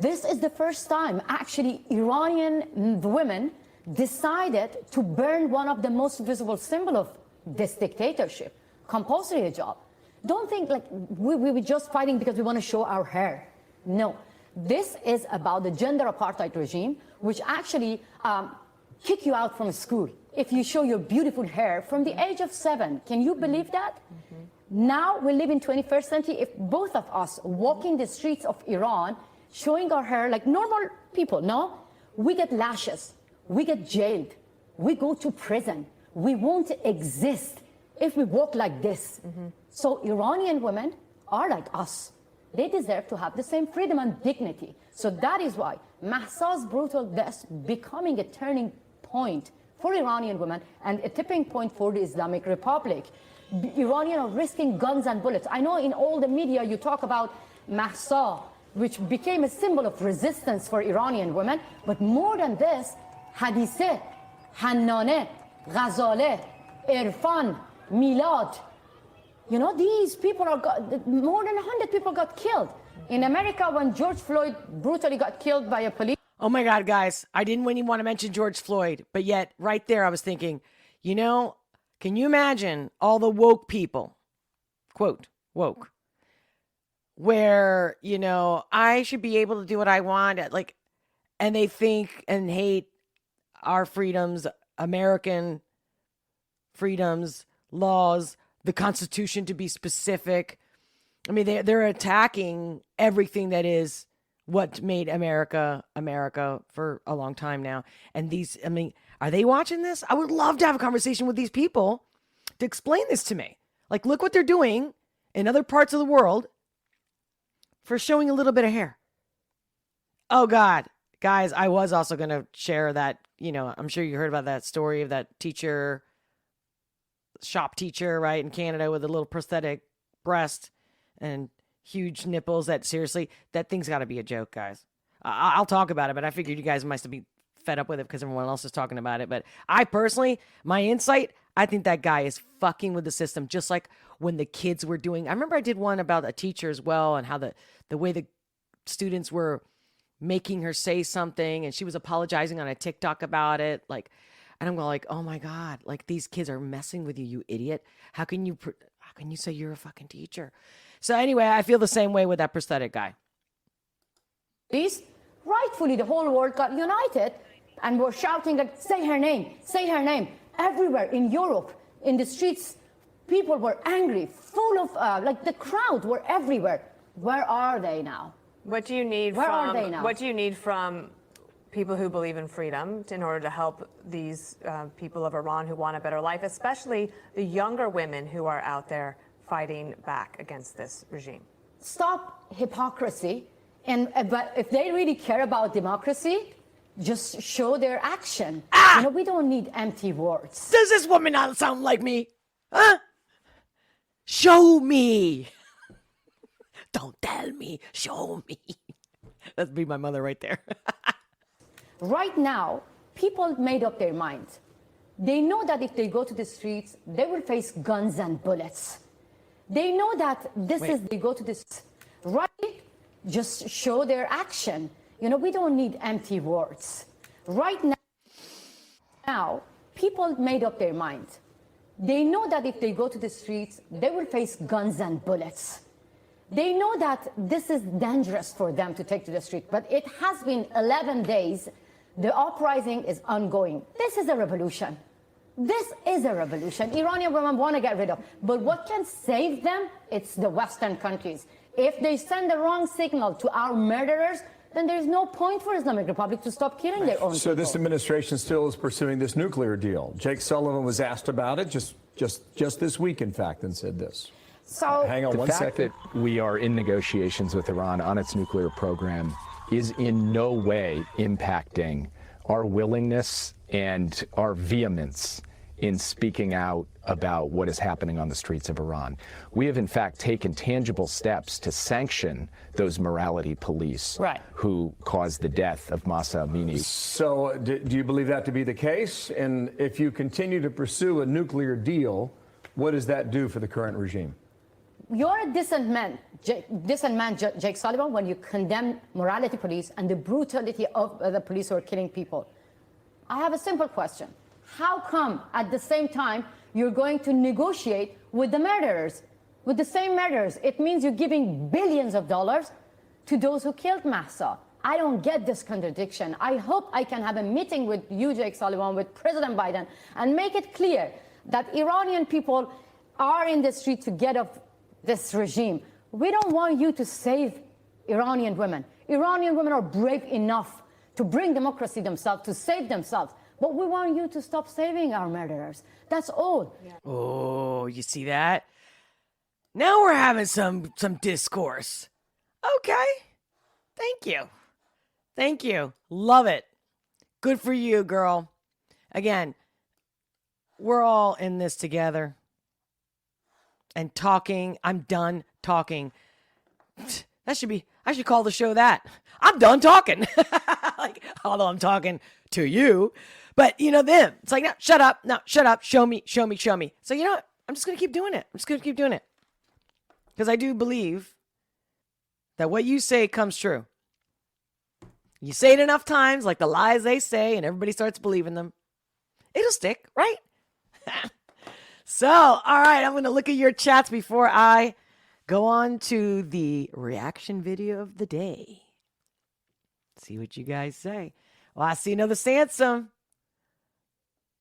this is the first time actually Iranian women decided to burn one of the most visible symbols of this dictatorship, compulsory hijab. Don't think like we were just fighting because we want to show our hair. No, this is about the gender apartheid regime, which actually kick you out from school if you show your beautiful hair from the age of 7. Can you believe that? Now we live in 21st century. If both of us walking the streets of Iran, showing our hair like normal people, no, we get lashes, we get jailed, we go to prison. We won't exist if we walk like this. So Iranian women are like us. They deserve to have the same freedom and dignity. So that is why Mahsa's brutal death becoming a turning point for Iranian women and a tipping point for the Islamic Republic. The Iranians are risking guns and bullets. I know in all the media you talk about Mahsa, which became a symbol of resistance for Iranian women, but more than this, Hadise, Hannane, Ghazaleh, Irfan, Milad. You know, these people more than 100 people got killed. In America, when George Floyd brutally got killed by a police. Oh my God, guys. I didn't even want to mention George Floyd, but yet right there I was thinking, you know, can you imagine all the woke people, quote, woke, where, you know, I should be able to do what I want, like, and they think and hate our freedoms, American freedoms, laws, the Constitution to be specific. I mean, they're attacking everything that is what made America America for a long time now. And these, I mean, are they watching this? I would love to have a conversation with these people to explain this to me. Like, look what they're doing in other parts of the world for showing a little bit of hair. Oh God, guys, I was also going to share that, you know, I'm sure you heard about that story of that teacher, shop teacher, right, in Canada with a little prosthetic breast and huge nipples. That seriously, that thing's got to be a joke, guys. I'll talk about it, but I figured you guys must be fed up with it because everyone else is talking about it. But I personally, my insight, I think that guy is fucking with the system, just like when the kids were doing. I remember I did one about a teacher as well and how the way the students were making her say something and she was apologizing on a TikTok about it, like. And I'm going like, oh my God, like these kids are messing with you, you idiot. How can you say you're a fucking teacher? So anyway, I feel the same way with that prosthetic guy. These, rightfully, the whole world got united and were shouting like, say her name, say her name. Everywhere in Europe, in the streets, people were angry, full of, like the crowd were everywhere. Where are they now? What do you need Where are they now? What do you need from people who believe in freedom in order to help these people of Iran who want a better life, especially the younger women who are out there fighting back against this regime? Stop hypocrisy. And but if they really care about democracy, just show their action. You know, we don't need empty words. Does this woman not sound like me? Huh? Show me. Don't tell me. Show me. That'd be my mother right there. Right now, people made up their mind. They know that if they go to the streets, they will face guns and bullets. They know that they go to this, right? Just show their action. You know, we don't need empty words. Right now, people made up their mind. They know that if they go to the streets, they will face guns and bullets. They know that this is dangerous for them to take to the street, but it has been 11 days. The uprising is ongoing. This is a revolution. This is a revolution. Iranian women want to get rid of. But what can save them? It's the Western countries. If they send the wrong signal to our murderers, then there's no point for Islamic Republic to stop killing their own So people. this administration still is pursuing this nuclear deal. Jake Sullivan was asked about it just this week, in fact, and said this. So Hang on one The fact second. that we are in negotiations with Iran on its nuclear program is in no way impacting our willingness and our vehemence in speaking out about what is happening on the streets of Iran. We have, in fact, taken tangible steps to sanction those morality police who caused the death of Mahsa Amini. So do you believe that to be the case? And if you continue to pursue a nuclear deal, what does that do for the current regime? You're a decent man, Jake Sullivan, when you condemn morality police and the brutality of the police who are killing people. I have a simple question. How come at the same time you're going to negotiate with the murderers, with the same murderers? It means you're giving billions of dollars to those who killed Mahsa. I don't get this contradiction. I hope I can have a meeting with you, Jake Sullivan, with President Biden, and make it clear that Iranian people are in the street to get off this regime. We don't want you to save Iranian women. Iranian women are brave enough to bring democracy themselves, to save themselves. But we want you to stop saving our murderers. That's all. Yeah. Oh, you see that? Now we're having some discourse. Okay. Thank you. Thank you. Love it. Good for you, girl. Again, we're all in this together. And talking. I'm done talking. I should call the show that. I'm done talking. Like, although I'm talking to you. But, you know, them. It's like, no, shut up. No, shut up. Show me. So, you know what? I'm just going to keep doing it. Because I do believe that what you say comes true. You say it enough times, like the lies they say, and everybody starts believing them. It'll stick, right? So, all right, I'm going to look at your chats before I go on to the reaction video of the day. See what you guys say. Well, I see another Samson.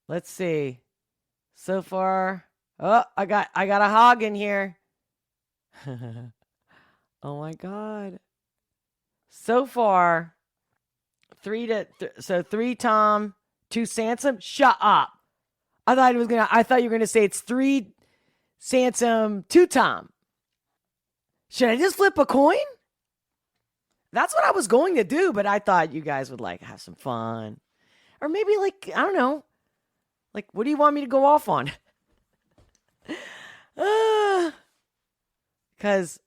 Let's see. So far, oh, I got a hog in here. Oh my God. So far, 3 Tom, 2 Samson. Shut up. I thought you were gonna say it's 3 Samson, 2 Tom. Should I just flip a coin? That's what I was going to do, but I thought you guys would like have some fun. Or maybe like, I don't know. Like, what do you want me to go off on? Because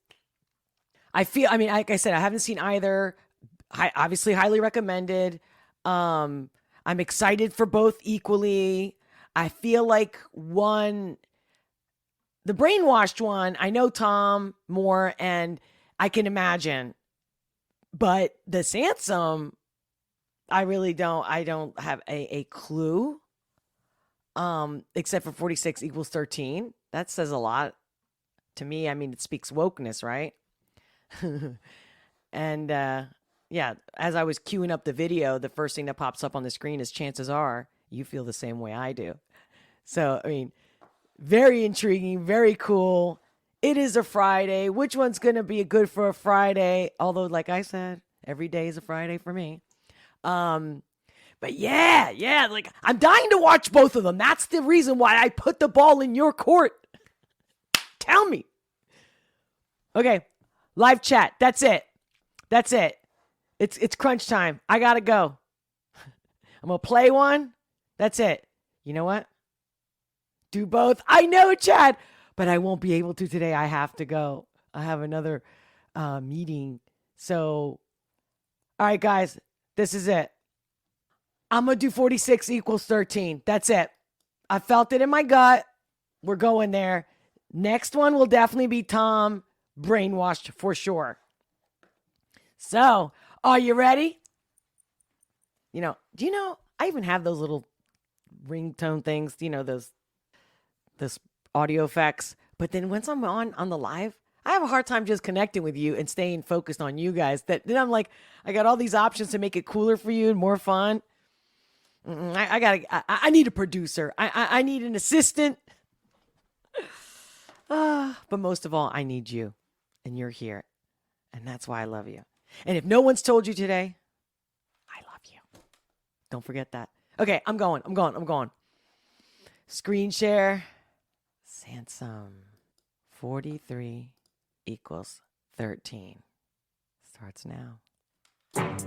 like I said, I haven't seen either. Obviously, highly recommended. I'm excited for both equally. I feel like the brainwashed one, I know Tom more, and I can imagine. But the Samson, I don't have a clue. Except for 46 equals 13. That says a lot to me. I mean, it speaks wokeness, right? And yeah, as I was queuing up the video, the first thing that pops up on the screen is chances are you feel the same way I do. So, I mean, very intriguing, very cool. It is a Friday. Which one's going to be good for a Friday? Although, like I said, every day is a Friday for me. But yeah, like I'm dying to watch both of them. That's the reason why I put the ball in your court. Tell me. Okay, live chat. That's it. It's crunch time. I gotta go. I'm gonna play one. That's it. You know what? Do both. I know, Chad, but I won't be able to today. I have to go. I have another meeting. So, all right, guys, this is it. I'm going to do 46 equals 13. That's it. I felt it in my gut. We're going there. Next one will definitely be Tom. Brainwashed for sure. So, are you ready? Do you know, I even have those little ringtone things, those audio effects. But then once I'm on the live, I have a hard time just connecting with you and staying focused on you guys. Then I'm like, I got all these options to make it cooler for you and more fun. I need a producer. I need an assistant. But most of all, I need you. And you're here. And that's why I love you. And if no one's told you today, I love you. Don't forget that. Okay, I'm going. Screen share. Samson. 43 equals 13. Starts now. I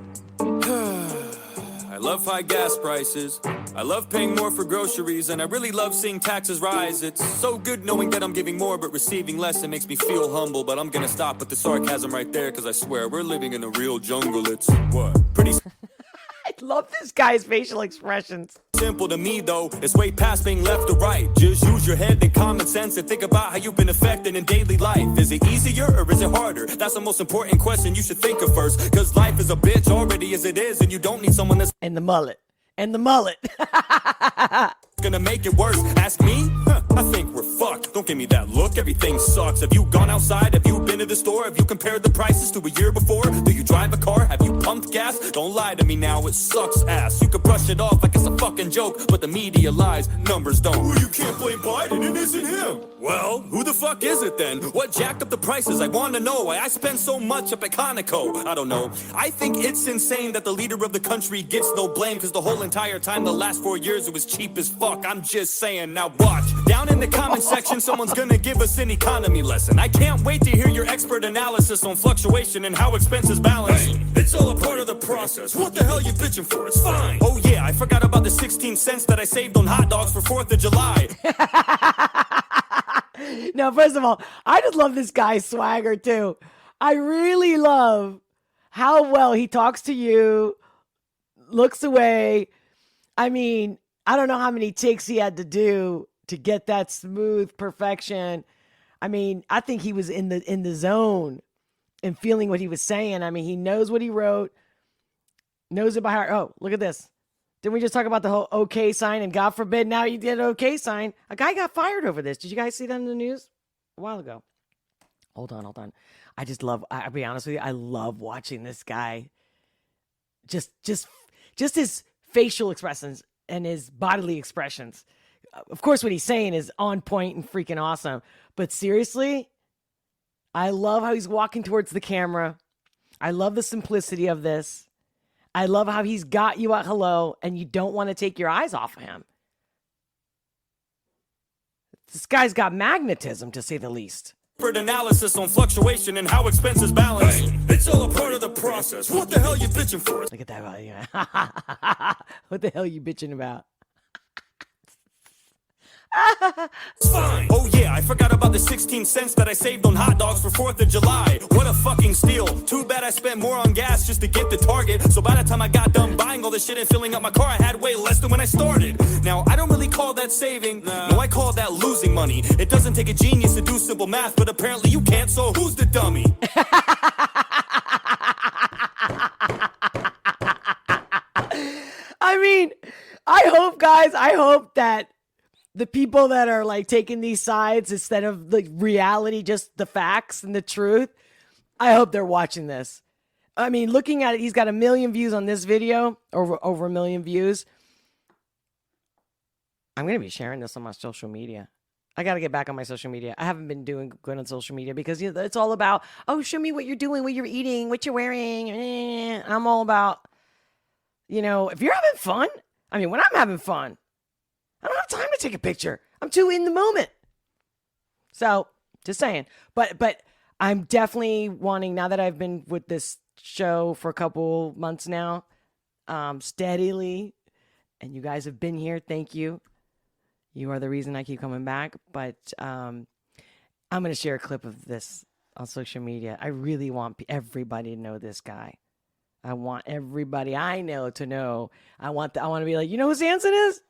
love high gas prices. I love paying more for groceries, and I really love seeing taxes rise. It's so good knowing that I'm giving more but receiving less. It makes me feel humble, but I'm gonna stop with the sarcasm right there, because I swear we're living in a real jungle. It's pretty I love this guy's facial expressions. simple to me, though. It's way past being left or right. Just use your head and common sense and think about how you've been affected in daily life. Is it easier or is it harder? That's the most important question you should think of first, because life is a bitch already as it is, and you don't need someone that's... And the mullet. and the mullet. Gonna make it worse. Ask me? I think we're fucked. Don't give me that look. Everything sucks. Have you gone outside? Have you been to the store? Have you compared the prices to a year before? Do you drive a car? Have you pumped gas? Don't lie to me now. It sucks ass. You could brush it off like it's a fucking joke, but the media lies. Numbers don't. Well, you can't blame Biden. It isn't him. Well, who the fuck is it then? What jacked up the prices? I want to know why I spend so much up at Conoco. I don't know. I think it's insane that the leader of the country gets no blame, because the whole entire time, the last 4 years, it was cheap as fuck. I'm just saying. Now watch. Down in the comment section, someone's gonna give us an economy lesson. I can't wait to hear your expert analysis on fluctuation and how expenses balance. Hey, it's all a part of the process. What the hell you bitching for? It's fine. Oh yeah, I forgot about the 16 cents that I saved on hot dogs for 4th of July. Now, first of all, I just love this guy's swagger too. I really love how well he talks to you, looks away. I mean, I don't know how many takes he had to do to get that smooth perfection. I mean, I think he was in the zone and feeling what he was saying. I mean, he knows what he wrote, knows it by heart. Oh, look at this. Didn't we just talk about the whole okay sign, and God forbid now you did an okay sign? A guy got fired over this. Did you guys see that in the news a while ago? Hold on. I just love, I'll be honest with you, I love watching this guy. Just his facial expressions and his bodily expressions. Of course, what he's saying is on point and freaking awesome. But seriously, I love how he's walking towards the camera. I love the simplicity of this. I love how he's got you at hello, and you don't want to take your eyes off of him. This guy's got magnetism, to say the least. Analysis on fluctuation and how expenses balance. Hey, it's all a part of the process. What the hell you bitching for? Look at that. What the hell you bitching about? It's fine. Oh yeah, I forgot about the 16 cents that I saved on hot dogs for 4th of July. What a fucking steal. Too bad I spent more on gas just to get to Target. So by the time I got done buying all this shit and filling up my car, I had way less than when I started. Now, I don't really call that saving. No, I call that losing money. It doesn't take a genius to do simple math, but apparently you can't, so who's the dummy? I mean, I hope that the people that are like taking these sides instead of the reality, just the facts and the truth, I hope they're watching this. I mean, looking at it, he's got 1 million views on this video, over 1 million views. I'm going to be sharing this on my social media. I got to get back on my social media. I haven't been doing good on social media because it's all about, oh, show me what you're doing, what you're eating, what you're wearing. I'm all about, if you're having fun, I mean, when I'm having fun, I don't have time to take a picture. I'm too in the moment. So, just saying. But I'm definitely wanting, now that I've been with this show for a couple months now, steadily, and you guys have been here, thank you. You are the reason I keep coming back. But I'm going to share a clip of this on social media. I really want everybody to know this guy. I want everybody I know to know. I want to be like, you know who Samson is?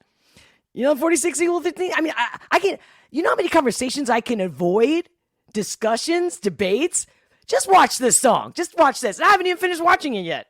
46 equal 15. I mean, I can, how many conversations I can avoid, discussions, debates. Just watch this song. Just watch this. I haven't even finished watching it yet.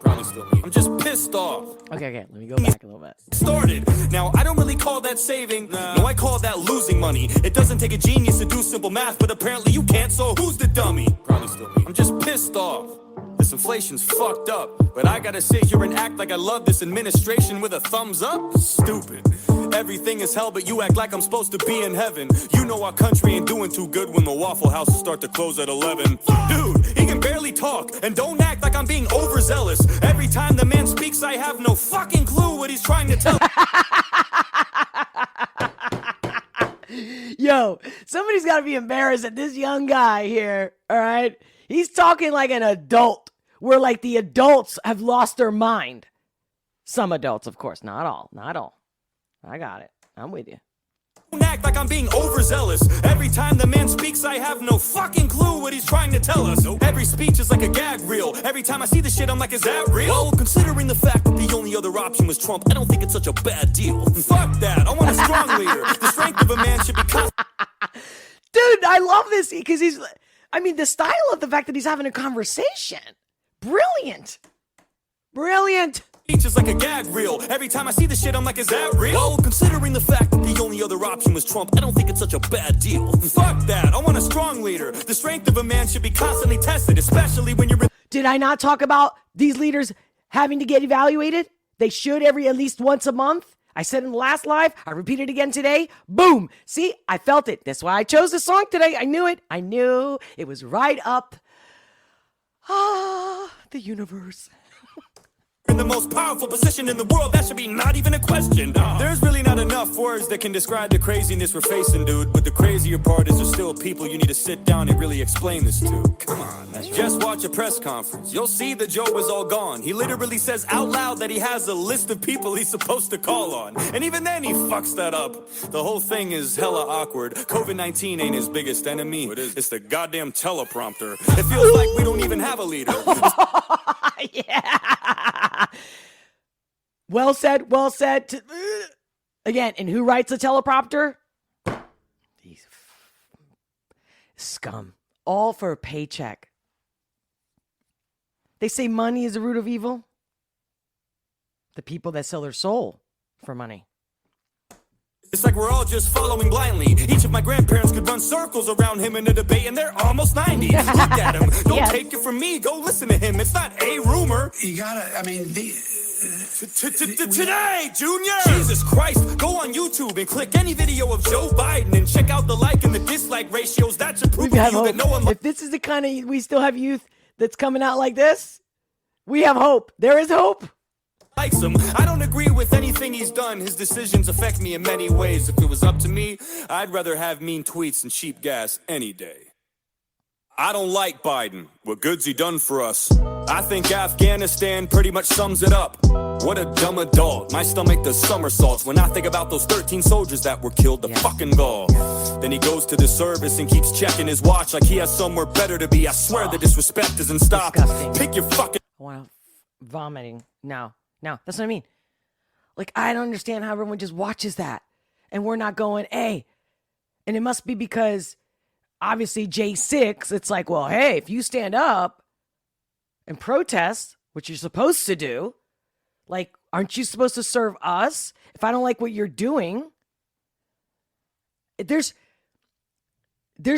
Probably still me. I'm just pissed off. Okay. Let me go back a little bit. Started. Now, I don't really call that saving. No, I call that losing money. It doesn't take a genius to do simple math, but apparently you can't, so who's the dummy? Probably still me. I'm just pissed off. This inflation's fucked up, but I gotta sit here and act like I love this administration with a thumbs up? Stupid. Everything is hell, but you act like I'm supposed to be in heaven. You know our country ain't doing too good when the Waffle Houses start to close at 11. Dude, he can barely talk, and don't act like I'm being overzealous. Every time the man speaks, I have no fucking clue what he's trying to tell. Yo, somebody's gotta be embarrassed at this young guy here, all right? He's talking like an adult, where like the adults have lost their mind. Some adults, of course, not all. I got it. I'm with you. Don't act like I'm being overzealous. Every time the man speaks, I have no fucking clue what he's trying to tell us. Every speech is like a gag reel. Every time I see the shit, I'm like, is that real? Well, considering the fact that the only other option was Trump, I don't think it's such a bad deal. Fuck that. I want a strong leader. The strength of a man should be... Dude, I love this because the style of the fact that he's having a conversation. Brilliant. Brilliant. Just like a gag reel. Every time I see this shit, I'm like, is that real? Well, considering the fact that the only other option was Trump, I don't think it's such a bad deal. Fuck that. I want a strong leader. The strength of a man should be constantly tested, especially when you're... Did I not talk about these leaders having to get evaluated? They should at least once a month. I said in the last live, I repeat it again today. Boom. See, I felt it. That's why I chose this song today. I knew it. I knew it was right up the universe. In the most powerful position in the world, that should be not even a question. There's really not enough words that can describe the craziness we're facing, dude. But the crazier part is there's still people you need to sit down and really explain this to. Come on, man. Just watch a press conference. You'll see that Joe is all gone. He literally says out loud that he has a list of people he's supposed to call on. And even then, he fucks that up. The whole thing is hella awkward. COVID-19 ain't his biggest enemy. It's the goddamn teleprompter. It feels like we don't even have a leader. Yeah. Well said. Well said. Again, and who writes the teleprompter? These scum. All for a paycheck. They say money is the root of evil. The people that sell their soul for money. It's like we're all just following blindly. Each of my grandparents could run circles around him in a debate, and they're almost 90. Look at him. Don't take it from me. Go listen to him. It's not a rumor. You gotta, I mean, Today, Junior! Jesus Christ, go on YouTube and click any video of Joe Biden and check out the like and the dislike ratios. That should prove to you that no one... If this is the kind of, we still have youth that's coming out like this, we have hope. There is hope. Likes him. I don't agree with anything he's done. His decisions affect me in many ways. If it was up to me, I'd rather have mean tweets and cheap gas any day. I don't like Biden. What good's he done for us? I think Afghanistan pretty much sums it up. What a dumb adult. My stomach does somersaults when I think about those 13 soldiers that were killed. The fucking gall. Then he goes to the service and keeps checking his watch like he has somewhere better to be. I swear the disrespect doesn't stop. Disgusting. Pick your fucking... Wow. Vomiting. No, that's what I mean. Like, I don't understand how everyone just watches that. And we're not going, hey. And it must be because, obviously, J6, it's like, well, hey, if you stand up and protest, which you're supposed to do, like, aren't you supposed to serve us? If I don't like what you're doing, there's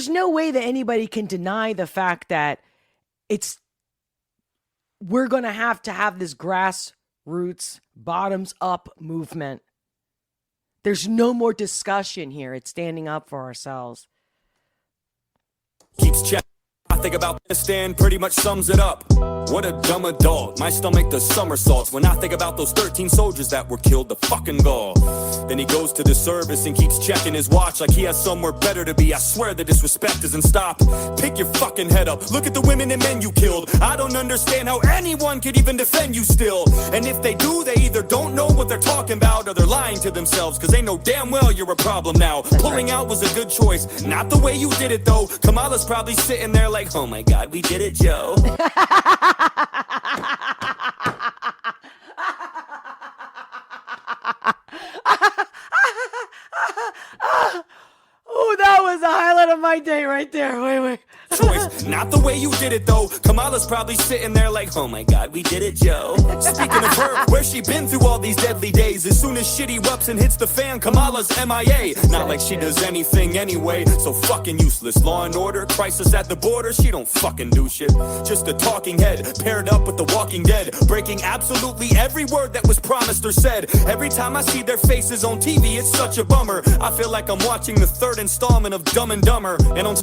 no way that anybody can deny the fact that we're going to have this grassroots, bottoms up movement. There's no more discussion here. It's standing up for ourselves. Keeps checking. I think about this stand pretty much sums it up. What a dumb adult. My stomach does somersaults when I think about those 13 soldiers that were killed. The fucking gall. Then he goes to the service and keeps checking his watch like he has somewhere better to be. I swear the disrespect doesn't stop. Pick your fucking head up. Look at the women and men you killed. I don't understand how anyone could even defend you still. And if they do, they either don't know what they're talking about or they're lying to themselves, because they know damn well you're a problem now. Pulling out was a good choice. Not the way you did it though. Kamala's probably sitting there like, oh my God, we did it, Joe. Oh, that was the highlight of my day right there. Wait. Choice. Not the way you did it though. Kamala's probably sitting there like, oh my God, we did it, Joe. Speaking of her, where's she been through all these deadly days? As soon as shit erupts and hits the fan, Kamala's MIA. Not like she does anything anyway. So fucking useless. Law and order, crisis at the border. She don't fucking do shit. Just a talking head paired up with the Walking Dead, breaking absolutely every word that was promised or said. Every time I see their faces on TV, it's such a bummer. I feel like I'm watching the third installment of Dumb and Dumber. And on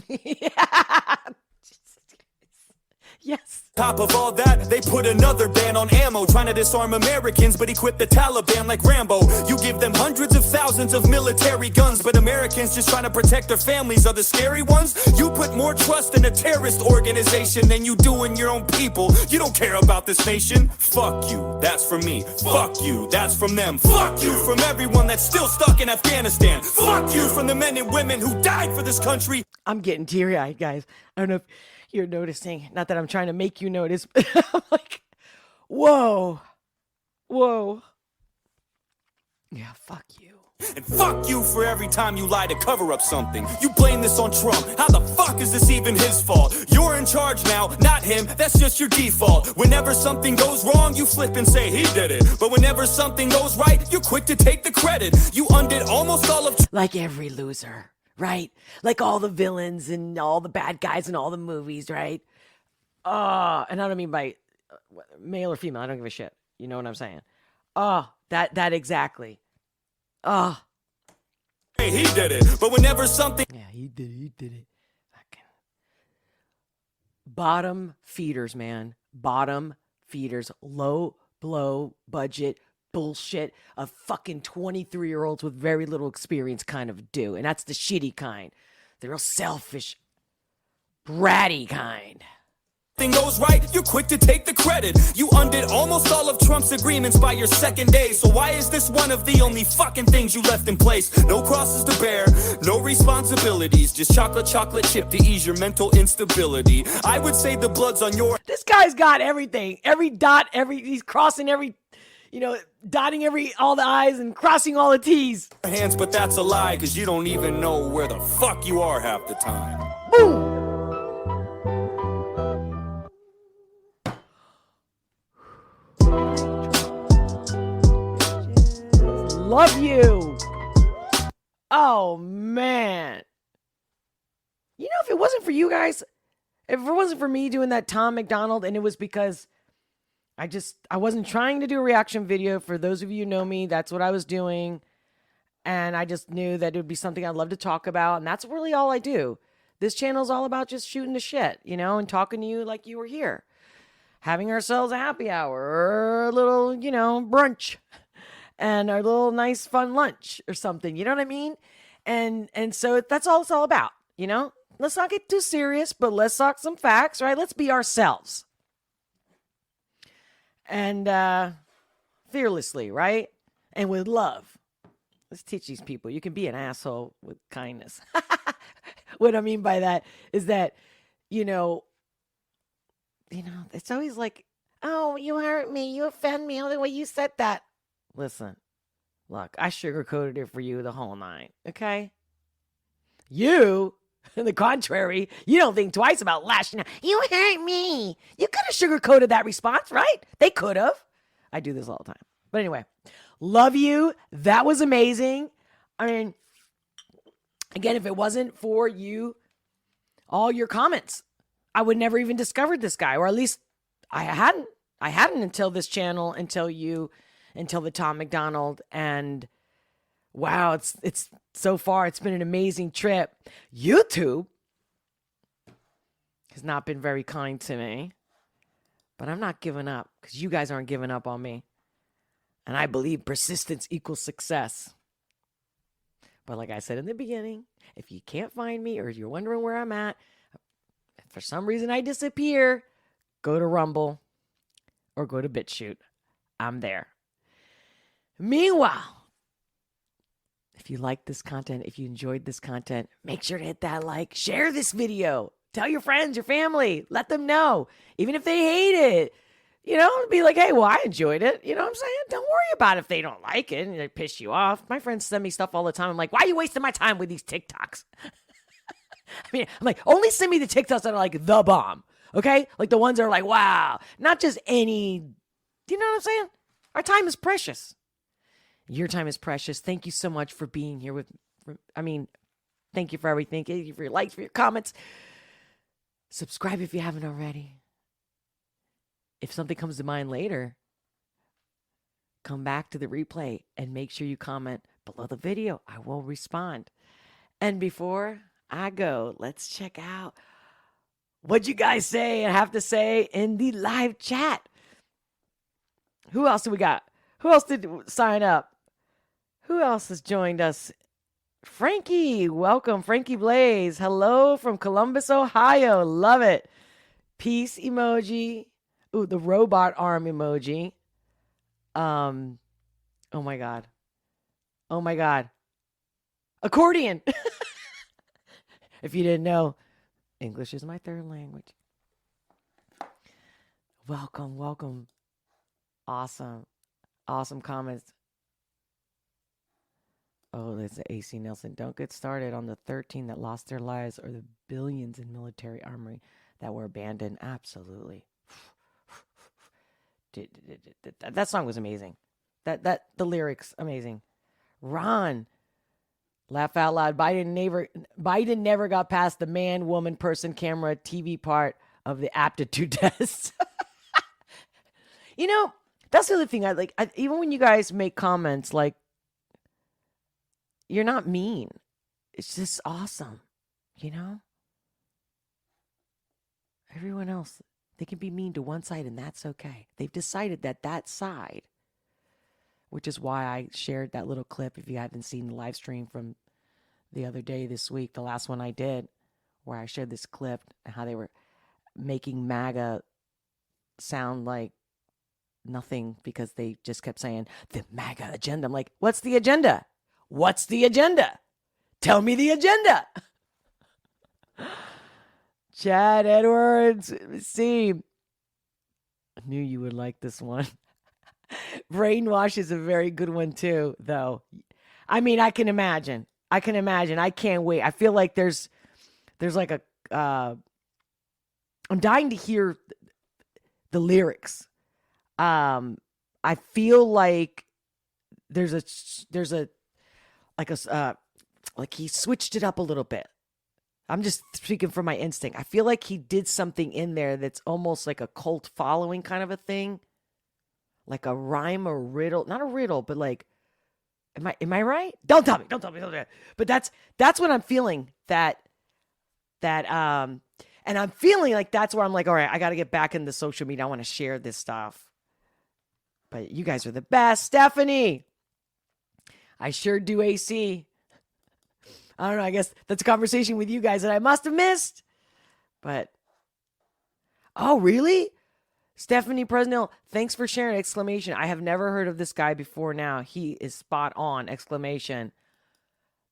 Yes. top of all that, they put another ban on ammo, trying to disarm Americans, but equip the Taliban like Rambo. You give them hundreds of thousands of military guns, but Americans just trying to protect their families are the scary ones. You put more trust in a terrorist organization than you do in your own people. You don't care about this nation. Fuck you, that's from me. Fuck you, that's from them. Fuck you from everyone that's still stuck in Afghanistan. Fuck you from the men and women who died for this country. I'm getting teary-eyed, guys. I don't know if you're noticing. Not that I'm trying to make you notice, but I'm like, whoa. Yeah, fuck you. And fuck you for every time you lie to cover up something. You blame this on Trump. How the fuck is this even his fault? You're in charge now, not him. That's just your default. Whenever something goes wrong, you flip and say he did it. But whenever something goes right, you're quick to take the credit. You undid almost all of... Like every loser, right? Like all the villains and all the bad guys in all the movies, right? And I don't mean by male or female. I don't give a shit. You know what I'm saying? That exactly. Hey, he did it. But whenever something... Yeah, he did it. Fucking bottom feeders, man. Bottom feeders. Low blow budget bullshit of fucking 23-year-olds with very little experience kind of do. And that's the shitty kind. The real selfish, bratty kind. Goes right, you're quick to take the credit. You undid almost all of Trump's agreements by your second day. So why is this one of the only fucking things you left in place? No crosses to bear, no responsibilities, just chocolate chip to ease your mental instability. I would say the blood's on your... This guy's got everything. Every dot, he's crossing every, dotting all the I's and crossing all the T's. Hands, but that's a lie, because you don't even know where the fuck you are half the time. Boom! Love you. Oh, man. If it wasn't for you guys, if it wasn't for me doing that Tom McDonald, and it was because I wasn't trying to do a reaction video. For those of you who know me, that's what I was doing. And I just knew that it would be something I'd love to talk about. And that's really all I do. This channel is all about just shooting the shit, and talking to you like you were here. Having ourselves a happy hour or a little, brunch. And our little nice fun lunch or something, you know what I mean? And so that's all it's all about, Let's not get too serious, but let's talk some facts, right? Let's be ourselves. And fearlessly, right? And with love. Let's teach these people. You can be an asshole with kindness. What I mean by that is that, it's always like, oh, you hurt me, you offend me, the way you said that. Listen, look, I sugarcoated it for you the whole night, okay? You, on the contrary, you don't think twice about lashing out. You hurt me. You could have sugarcoated that response, right? They could have. I do this all the time. But anyway, love you. That was amazing. I mean, again, if it wasn't for you, all your comments, I would never even discovered this guy, or at least I hadn't until this channel, until the Tom McDonald. And wow, it's so far, it's been an amazing trip. YouTube has not been very kind to me, but I'm not giving up because you guys aren't giving up on me. And I believe persistence equals success. But like I said in the beginning, if you can't find me or you're wondering where I'm at, if for some reason I disappear, go to Rumble or go to BitChute. I'm there. Meanwhile, if you like this content, if you enjoyed this content, make sure to hit that like, share this video, tell your friends, your family, let them know, even if they hate it, be like, hey, well, I enjoyed it. You know what I'm saying? Don't worry about if they don't like it and they piss you off. My friends send me stuff all the time. I'm like, why are you wasting my time with these TikToks? I'm like, only send me the TikToks that are like the bomb. Okay? Like the ones that are like, wow, not just any, do you know what I'm saying? Our time is precious. Your time is precious. Thank you so much for being here thank you for everything. Thank you for your likes, for your comments. Subscribe if you haven't already. If something comes to mind later, come back to the replay and make sure you comment below the video. I will respond. And before I go, let's check out what you guys say and have to say in the live chat. Who else do we got? Who else did sign up? Who else has joined us? Frankie, welcome. Frankie Blaze. Hello from Columbus, Ohio. Love it. Peace emoji. Ooh, the robot arm emoji. Oh my God. Oh my God. Accordion. If you didn't know, English is my third language. Welcome, welcome. Awesome. Awesome comments. Oh, that's AC Nelson. Don't get started on the 13 that lost their lives or the billions in military armory that were abandoned. Absolutely. That song was amazing. The lyrics, amazing. Ron, laugh out loud. Biden never got past the man, woman, person, camera, TV part of the aptitude test. You know, that's the other thing. Even when you guys make comments, like, you're not mean. It's just awesome, you know? Everyone else, they can be mean to one side, and that's okay. They've decided that side, which is why I shared that little clip. If you haven't seen the live stream from the other day this week, the last one I did, where I shared this clip and how they were making MAGA sound like nothing because they just kept saying the MAGA agenda. I'm like, what's the agenda? What's the agenda? Tell me the agenda. Chad Edwards, see, I knew you would like this one. Brainwash is a very good one too, though. I mean, I can imagine. I can't wait. I feel like there's like a, I'm dying to hear the lyrics. I feel like there's a like he switched it up a little bit. I'm just speaking from my instinct. I feel like he did something in there that's almost like a cult following kind of a thing. Like a rhyme or riddle. Not a riddle, but like, am I right? Don't tell me. But that's what I'm feeling. And I'm feeling like that's where I'm like, all right, I got to get back into social media. I want to share this stuff. But you guys are the best. Stephanie, I sure do, AC. I don't know. I guess that's a conversation with you guys that I must have missed. But, oh, really? Stephanie Presnell, thanks for sharing! Exclamation. I have never heard of this guy before now. He is spot on! Exclamation.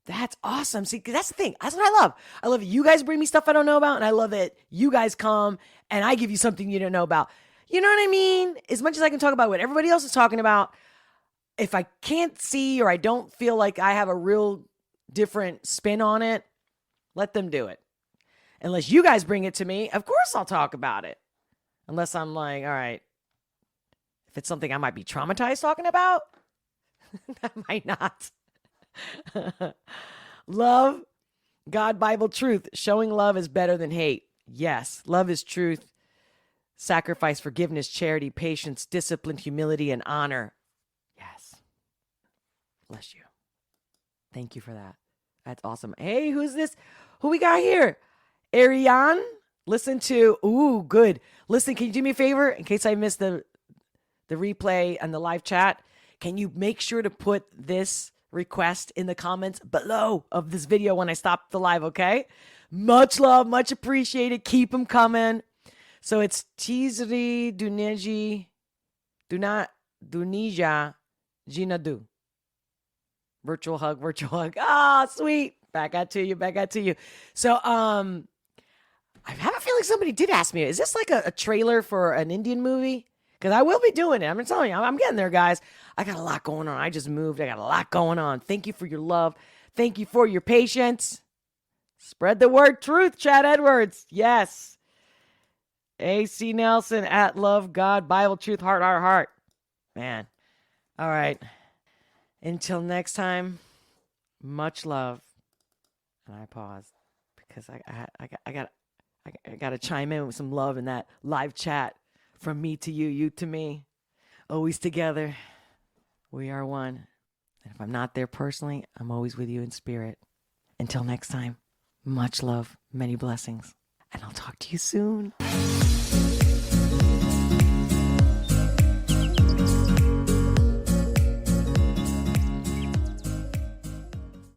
That's awesome. See, that's the thing. That's what I love. I love it. You guys bring me stuff I don't know about, and I love it. You guys come, and I give you something you didn't know about. You know what I mean? As much as I can talk about what everybody else is talking about, if I can't see or I don't feel like I have a real different spin on it, let them do it. Unless you guys bring it to me, of course I'll talk about it. Unless I'm like, all right, if it's something I might be traumatized talking about, I might not. Love, God, Bible, truth. Showing love is better than hate. Yes, love is truth. Sacrifice, forgiveness, charity, patience, discipline, humility, and honor. Yes. Bless you. Thank you for that. That's awesome. Hey, who's this? Who we got here? Ariane? Listen to, ooh, good. Listen, can you do me a favor? In case I missed the replay and the live chat, can you make sure to put this request in the comments below of this video when I stop the live, okay? Much love, much appreciated. Keep them coming. So it's Tizri Dunija Ginadu. Virtual hug. Ah, sweet. Back at you. So, I have a feeling somebody did ask me, is this like a trailer for an Indian movie? Because I will be doing it. I'm telling you, I'm getting there, guys. I got a lot going on. I just moved. I got a lot going on. Thank you for your love. Thank you for your patience. Spread the word truth, Chad Edwards. Yes. AC Nelson at Love God Bible Truth Heart. Man. All right. Until next time, much love. And I paused because I got to chime in with some love in that live chat from me to you, you to me. Always together. We are one. And if I'm not there personally, I'm always with you in spirit. Until next time, much love, many blessings, and I'll talk to you soon.